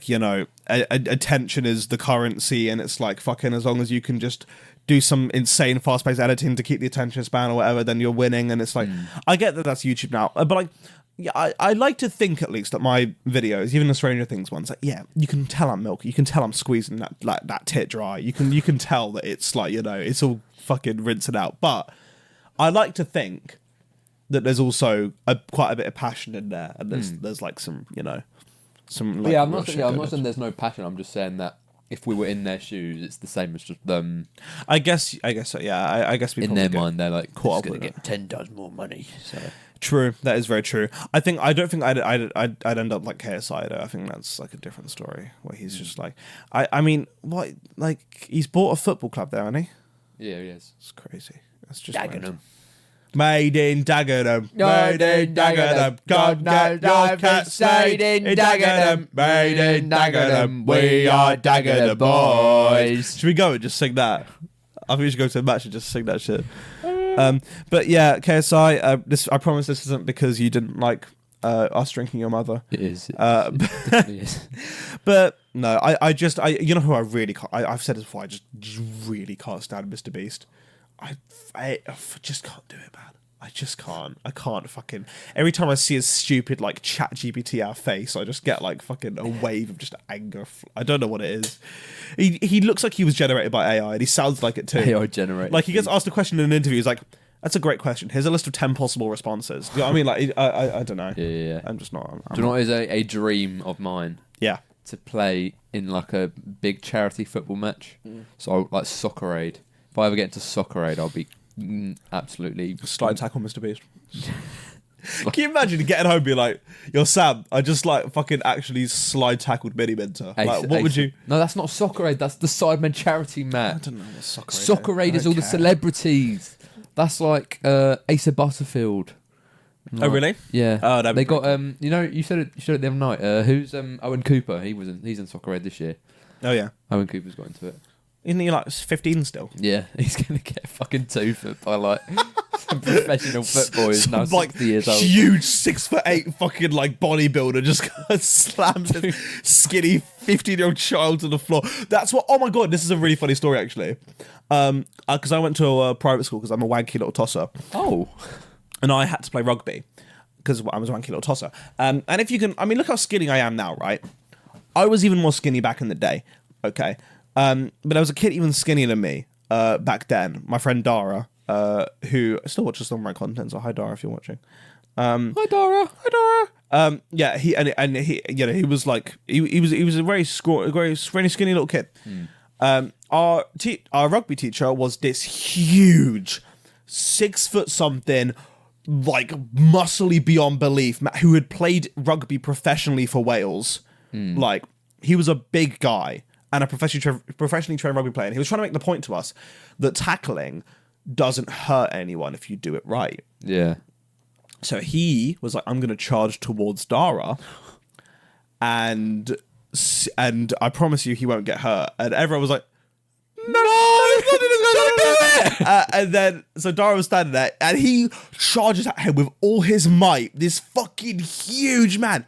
you know, attention is the currency, and it's like, fucking, as long as you can just do some insane fast-paced editing to keep the attention span or whatever, then you're winning. And it's like, I get that that's YouTube now, but like, yeah, I like to think at least that my videos, even the Stranger Things ones, like, yeah, you can tell I'm milky, you can tell I'm squeezing that tit dry, you can tell that it's like, you know, it's all fucking rinsing out. But I like to think that there's also quite a bit of passion in there, and there's like some, you know, some. Like, I'm not saying there's no passion. I'm just saying that if we were in their shoes, it's the same as just them. I guess so. Yeah, I guess we in their mind they're like, caught going to get 10 times more money. So true, that is very true. I don't think I'd end up like KSI though. I think that's like a different story where he's just like, I mean, what, like he's bought a football club there, hasn't he? Yeah, he is. It's crazy. That's just Dagenham. Made in Dagenham, made in Dagenham. God knows your cat stayed in Dagenham, made in Dagenham. We are Dagenham boys. Should we go and just sing that? I think we should go to a match and just sing that shit. But yeah, KSI. I promise this isn't because you didn't like us drinking your mother. It is. It definitely is. But no, I you know who I really can't. I've said this before. I just really can't stand Mr. Beast. I just can't do it, man. I just can't. I can't fucking. Every time I see his stupid like Chat GPT our face, I just get like fucking a wave of just anger. I don't know what it is. He looks like he was generated by AI, and he sounds like it too. AI generated. Like he gets asked a question in an interview. He's like, "That's a great question. Here's a list of 10 possible responses." You know what I mean? Like I don't know. Yeah. I'm just not. Do you know what is a dream of mine? Yeah. To play in like a big charity football match. So like Soccer Aid. If I ever get into Soccer Aid, I'll be absolutely slide tackle Mr. Beast. Can you imagine getting home and be like, "Yo, Sam, I just like fucking actually slide tackled Mini Mentor." Like, what would you? No, that's not Soccer Aid. That's the Sidemen charity match. I don't know what Soccer Aid is. Soccer Aid is all the celebrities. That's like Asa Butterfield. Like, oh really? Yeah. Oh, they got you know, you said it the other night. Who's Owen Cooper? He's in Soccer Aid this year. Oh yeah. Owen Cooper's got into it. Isn't he like 15 still? Yeah, he's gonna get a fucking 2 foot by like some professional football who's now 60 years old. Huge 6'8" fucking like bodybuilder just slams his skinny 15-year-old child to the floor. That's what. Oh my god, this is a really funny story actually. Because I went to a private school because I'm a wanky little tosser. Oh. And I had to play rugby because I was a wanky little tosser. And if you can, I mean, look how skinny I am now, right? I was even more skinny back in the day. Okay. But there was a kid even skinnier than me back then. My friend Dara, who still watches some of my content. So hi Dara, if you're watching. Hi Dara. Hi Dara. Yeah, he you know, he was like he was a very skinny little kid. Our rugby teacher was this huge 6 foot something, like muscly beyond belief, who had played rugby professionally for Wales. Like he was a big guy and a professionally trained rugby player. And he was trying to make the point to us that tackling doesn't hurt anyone if you do it right. Yeah. So he was like, "I'm going to charge towards Dara, and I promise you he won't get hurt." And everyone was like, "No, don't do it!" And then so Dara was standing there, and he charges at him with all his might. This fucking huge man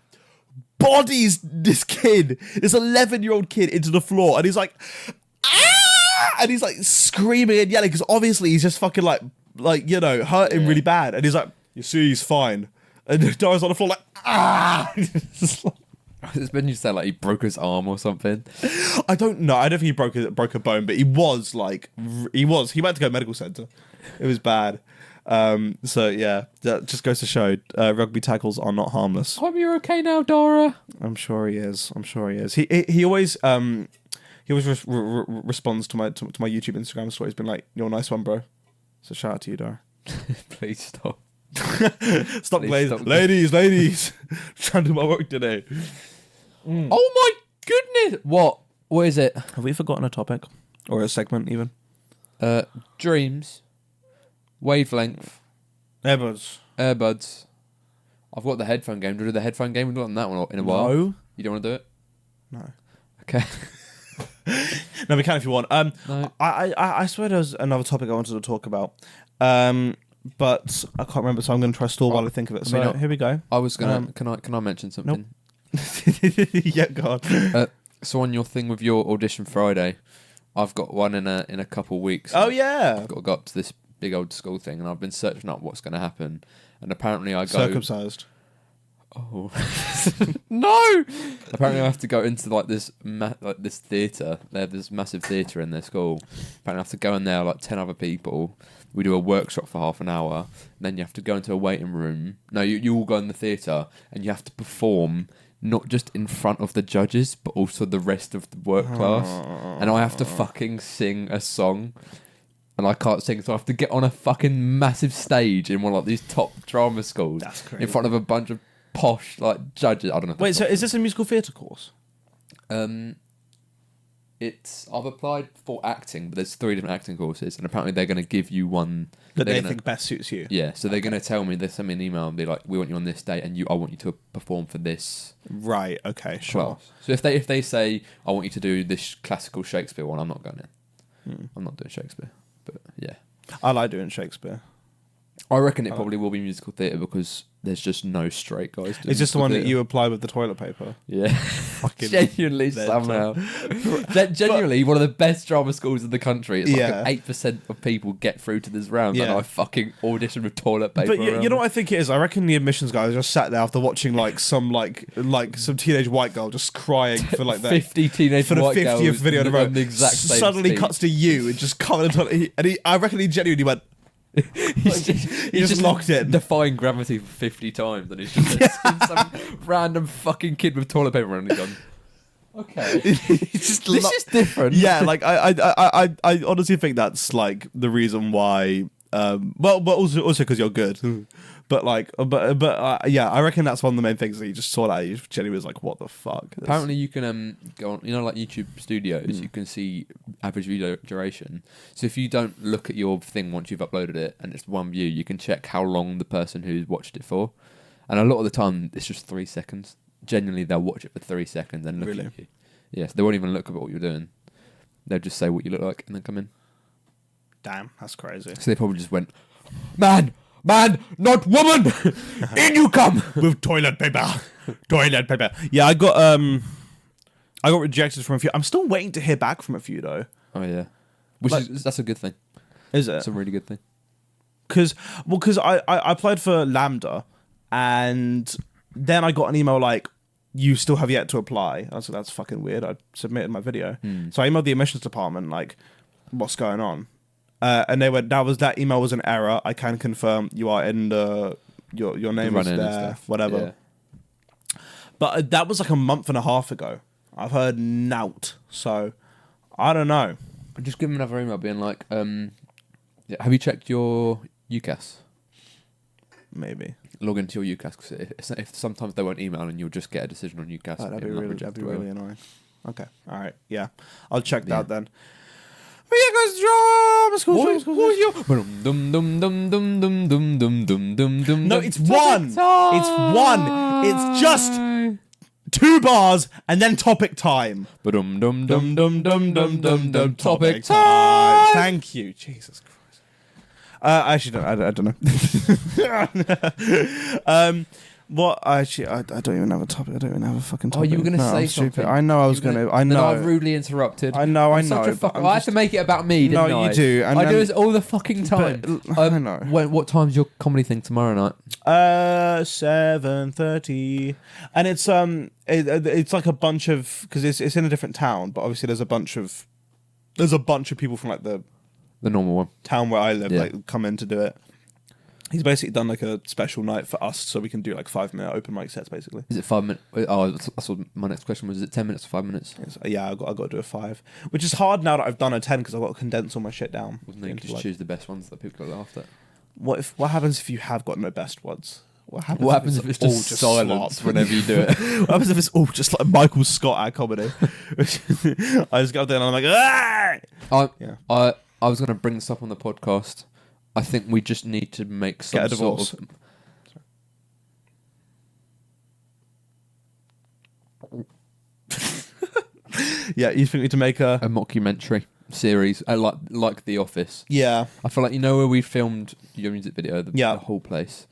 bodies this kid, this 11-year-old kid, into the floor, and he's like, "Ah!" And he's like screaming and yelling because obviously he's just fucking like you know, hurt him really bad. And he's like, "You see, he's fine." And Dara's on the floor like, "Ah!" It's been you say like he broke his arm or something. I don't know. I don't think he broke a bone, but he went to go to a medical centre. It was bad. So yeah, that just goes to show rugby tackles are not harmless. Hope you're okay now, Dara. I'm sure he is. He always responds to my YouTube, Instagram stories, been like, "You're a nice one, bro." So shout out to you, Dara. Please stop. Stop, ladies. Trying to do my work today. Oh my goodness! What is it? Have we forgotten a topic or a segment even? Dreams. Wavelength. Earbuds. I've got the headphone game. Do you do the headphone game? We've done that one in a while. No. You don't want to do it? No. Okay. No, we can if you want. No. I swear there was another topic I wanted to talk about. But I can't remember, so I'm going to try to stall while I think of it. So here we go. I was gonna. Can I mention something? Nope. Yeah, go on. So on your thing with your audition Friday, I've got one in a couple weeks. Oh yeah. I've got to go up to this big old school thing, and I've been searching up what's going to happen. And apparently I go... Circumcised. Oh no! Apparently I have to go into like this this theatre. They have this massive theatre in their school. Apparently I have to go in there like 10 other people. We do a workshop for half an hour. And then you have to go into a waiting room. No, you all go in the theatre and you have to perform not just in front of the judges, but also the rest of the work class. And I have to fucking sing a song. And I can't sing, so I have to get on a fucking massive stage in one of like these top drama schools. That's crazy. In front of a bunch of posh like judges. I don't know. Wait, so is this a musical theatre course? I've applied for acting, but there's 3 different acting courses, and apparently they're going to give you one That they think best suits you? Yeah, so they're going to tell me, they send me an email and be like, we want you on this date, and I want you to perform for this Right, okay, sure. class. So if they say, I want you to do this classical Shakespeare one, I'm not going in. I'm not doing Shakespeare, but yeah. I like doing Shakespeare. I reckon it probably will be musical theatre because there's just no straight guys doing Is this the musical one that theatre. you apply with the toilet paper? Yeah. Fucking Genuinely somehow. Genuinely one of the best drama schools in the country. It's Yeah. like 8% of people get through to this round, and Yeah. I fucking audition with toilet paper. But you around know me. what I think it is? I reckon the admissions guys just sat there after watching like some teenage white girl just crying for like that 50 teenage for the white 50th girls video in a row. on the exact same Suddenly speech. cuts to you and just covered in I reckon he genuinely went. he's just locked in. defying gravity for 50 times, and he's just seen some random fucking kid with toilet paper around and he's gone, okay, It's just this is different. Yeah, like I honestly think that's like the reason why. But also because you're good. But yeah, I reckon that's one of the main things that you just saw that you genuinely was like, what the fuck? Apparently you can go on, like YouTube Studios, you can see average video duration. So if you don't look at your thing once you've uploaded it and it's one view, you can check how long the person who's watched it for. And a lot of the time it's just 3 seconds. Genuinely they'll watch it for 3 seconds and look Really? at you. Yes, they won't even look at what you're doing. They'll just say what you look like and then come in. Damn, that's crazy. So they probably just went, man, not woman, in you come. With toilet paper. Yeah, I got rejected from a few. I'm still waiting to hear back from a few though. Oh yeah, that's a good thing. Is it? It's a really good thing. Because I applied for Lambda, and then I got an email like, you still have yet to apply. I was like, that's fucking weird. I submitted my video. So I emailed the admissions department like, what's going on? And they went, that email was an error. I can confirm you are in your name is there, whatever. Yeah. But that was like a month and a half ago. I've heard nout. So I don't know. Just give them another email being like, have you checked your UCAS? Maybe. Log into your UCAS because if sometimes they won't email and you'll just get a decision on UCAS. That'd be It'll not really, reject that'd be whatever. really annoying. Okay. All right. Yeah. I'll check Yeah. that then. But yeah, guys, drama school. No, it's one. It's one. It's just 2 bars and then topic time. Topic time. Thank you, Jesus Christ. I actually don't. I don't know. What? Actually, I don't even have a topic. I don't even have a fucking topic. Oh, you were going to No, say I'm stupid. something. I know I was going to. I Then know. I rudely interrupted. I know. I'm such a but I'm I have to make it about me, didn't No, I? you do, and I do then- this all the fucking time. I know. What time's your comedy thing tomorrow night? 7:30, and it's like a bunch of, because it's in a different town, but obviously there's a bunch of people from like the The normal one. town where I live Yeah. like come in to do it. He's basically done like a special night for us, so we can do like 5-minute open mic sets basically. Is it 5 minutes? Oh, that's what my next question was. Is it 10 minutes or 5 minutes? Yeah, I got to do a 5, which is hard now that I've done a 10 because I've got to condense all my shit down. Wasn't it? You into, just like- choose the best ones that people laughed at. What happens if you have got no best ones? What What happens if it's all just silence slop? whenever you do it? What happens if it's all just like Michael Scott at comedy? I just go up there and I'm like, ah! Yeah. I was going to bring this up on the podcast. I think we just need to make some Get a divorce. sort of Yeah, you think we need to make a... a mockumentary series, like The Office. Yeah. I feel like, you know where we filmed your music video, the Yeah. whole place.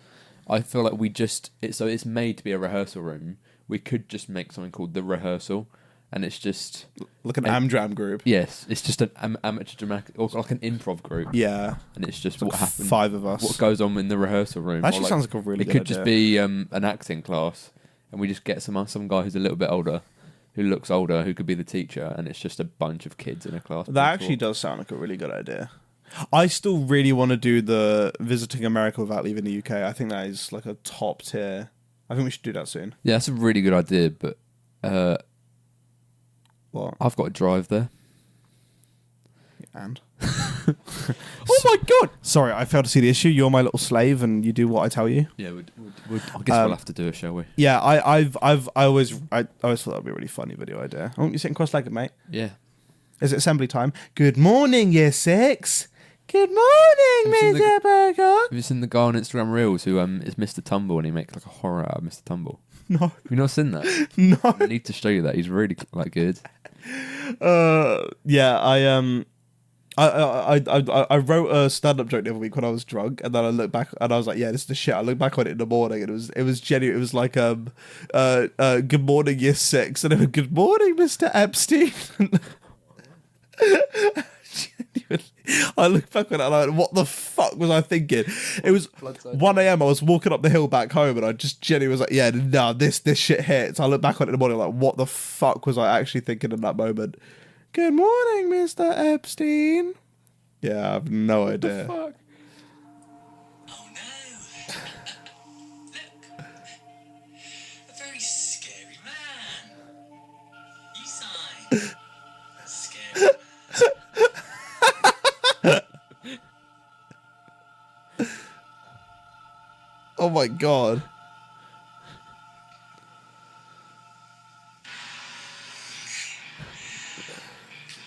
I feel like it's made to be a rehearsal room. We could just make something called The Rehearsal, and it's just Like an Amdram group. yes, it's just an amateur dramatic or like an improv group. Yeah. And it's just what happens. 5 of us. What goes on in the rehearsal room. Actually Or, sounds like a really it good could just idea. be an acting class, and we just get some guy who's a little bit older, who looks older, who could be the teacher, and it's just a bunch of kids in a class. That actually does sound like a really good idea. I still really want to do the visiting America without leaving the UK. I think that is like a top tier. I think we should do that soon. Yeah, that's a really good idea, but What? I've got to drive there. And? Oh my god! Sorry, I failed to see the issue. You're my little slave, and you do what I tell you. Yeah, I guess we'll have to do it, shall we? Yeah, I always thought that'd be a really funny video idea. Oh, you're sitting cross-legged, mate. Yeah. Is it assembly time? Good morning, year 6. Good morning, Have you seen Mr. Burgott. Have you seen the guy on Instagram Reels who is Mr. Tumble, and he makes like a horror out of Mr. Tumble? No, Have you not seen that? no. I need to show you that. He's really like good. Yeah, I wrote a stand-up joke the other week when I was drunk, and then I looked back and I was like, yeah, this is the shit. I looked back on it in the morning, and it was genuine. It was like good morning, year 6, and it was good morning, Mr. Epstein. Genuinely, I look back on it and I went, what the fuck was I thinking? It was 1 a.m. I was walking up the hill back home, and I just genuinely was like, yeah, no, this shit hits. I look back on it in the morning like, what the fuck was I actually thinking in that moment? Good morning, Mr. Epstein. Yeah, I have no idea. Fuck. Oh no! Look! A very scary man! You sign! Scary man. Oh my god.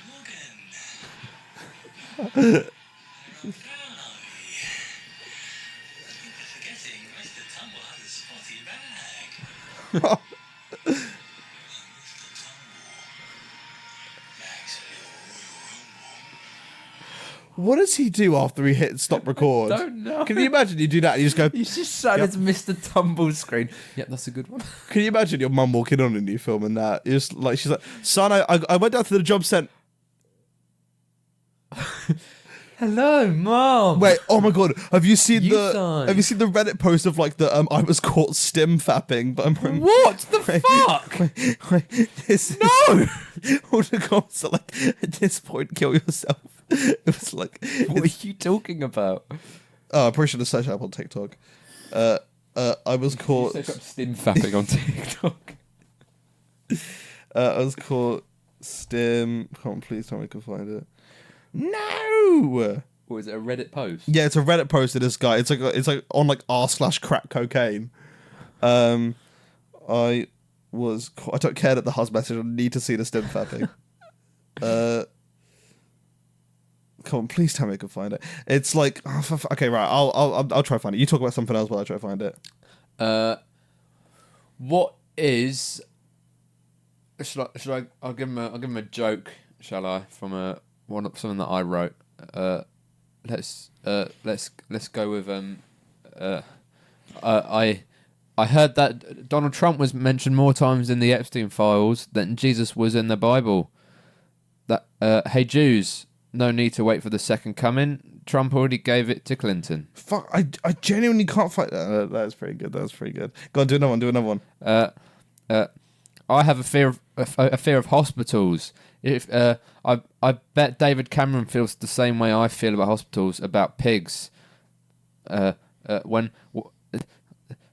Morgan! Forgetting Mr. Tumble has a spotty bag. Mr. Tumble. Bags for your What does he do after he hits stop record? don't know. Can you imagine you do that and you just go, You just said it's Mr. Tumble screen. Yep, that's a good one. can you imagine your mum walking on a new film and that? You're just like, she's like, son, I went down to the job centre. Hello, Mom. Wait, oh my god, have you seen You the sign. have you seen the Reddit post of like the I was caught stim fapping, but I'm What the fuck? this No! all the comments are like, at this point, kill yourself. It was like, What are you talking about? oh, I'm pretty sure the search up on TikTok. I was caught. Search up stim fapping on TikTok. I was caught stim. Come on, please tell me I can find it. No. Or is it a Reddit post? Yeah, it's a Reddit post of this guy. It's like on like r/crack cocaine. I don't care that the hus message. I need to see the stim fapping. Come on, please tell me I can find it. It's like, okay, right. I'll try to find it. You talk about something else while I try to find it. What is? Should I? I'll give him a joke. Shall I? From something that I wrote. Let's go with I heard that Donald Trump was mentioned more times in the Epstein files than Jesus was in the Bible. That hey Jews, no need to wait for the second coming. Trump already gave it to Clinton. Fuck, I genuinely can't find that. That's pretty good. That's pretty good. Go on, do another one. I have a fear of hospitals. If I bet David Cameron feels the same way I feel about hospitals, about pigs.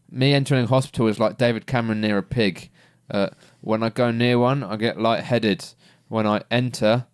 Me entering a hospital is like David Cameron near a pig. When I go near one, I get lightheaded. When I enter.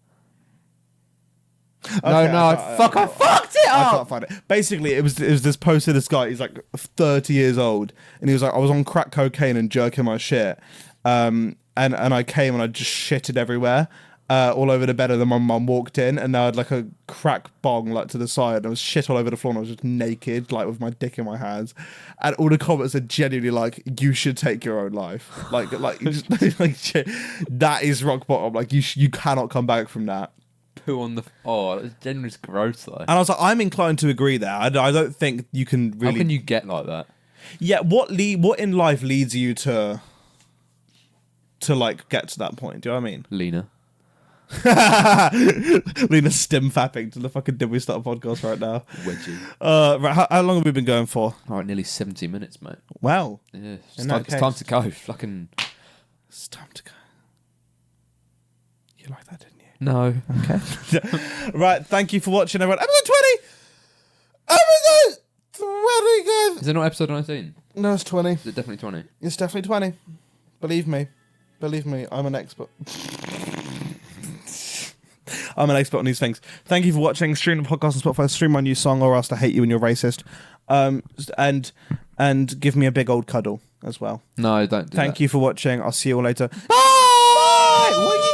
I fucked it I up. can't find it. Basically, it was this post of this guy. He's like 30 years old, and he was like, I was on crack cocaine and jerking my shit. And I came and I just shitted everywhere, all over the bed, and then my mum walked in, and I had like a crack bong like to the side, and I was shit all over the floor, and I was just naked, like with my dick in my hands, and all the comments are genuinely like, you should take your own life, like just, like shit. That is rock bottom. Like you cannot come back from that. Poo on the. Oh, that's genuinely gross though. And I was like, I'm inclined to agree there. I don't think you can really. How can you get like that? Yeah, what in life leads you to to like get to that point. Do you know what I mean? Lena. Lena's stim fapping to the fucking Did We Start a Podcast right now. Wedgie. Right, how long have we been going for? All right, nearly 70 minutes, mate. Wow. Yeah, In that it's time to go. Fucking. It's time to go. You like that, didn't you? No. Okay. Right, thank you for watching, everyone. Episode 20! Episode 20, guys! Is it not episode 19? No, it's 20. Is it definitely 20? It's definitely 20. Believe me. Believe me, I'm an expert. I'm an expert on these things. Thank you for watching. Stream the podcast on Spotify. Stream my new song, Or Else I Hate You and You're Racist. And give me a big old cuddle as well. No, don't do that. Thank you for watching. I'll see you all later. Bye! Bye!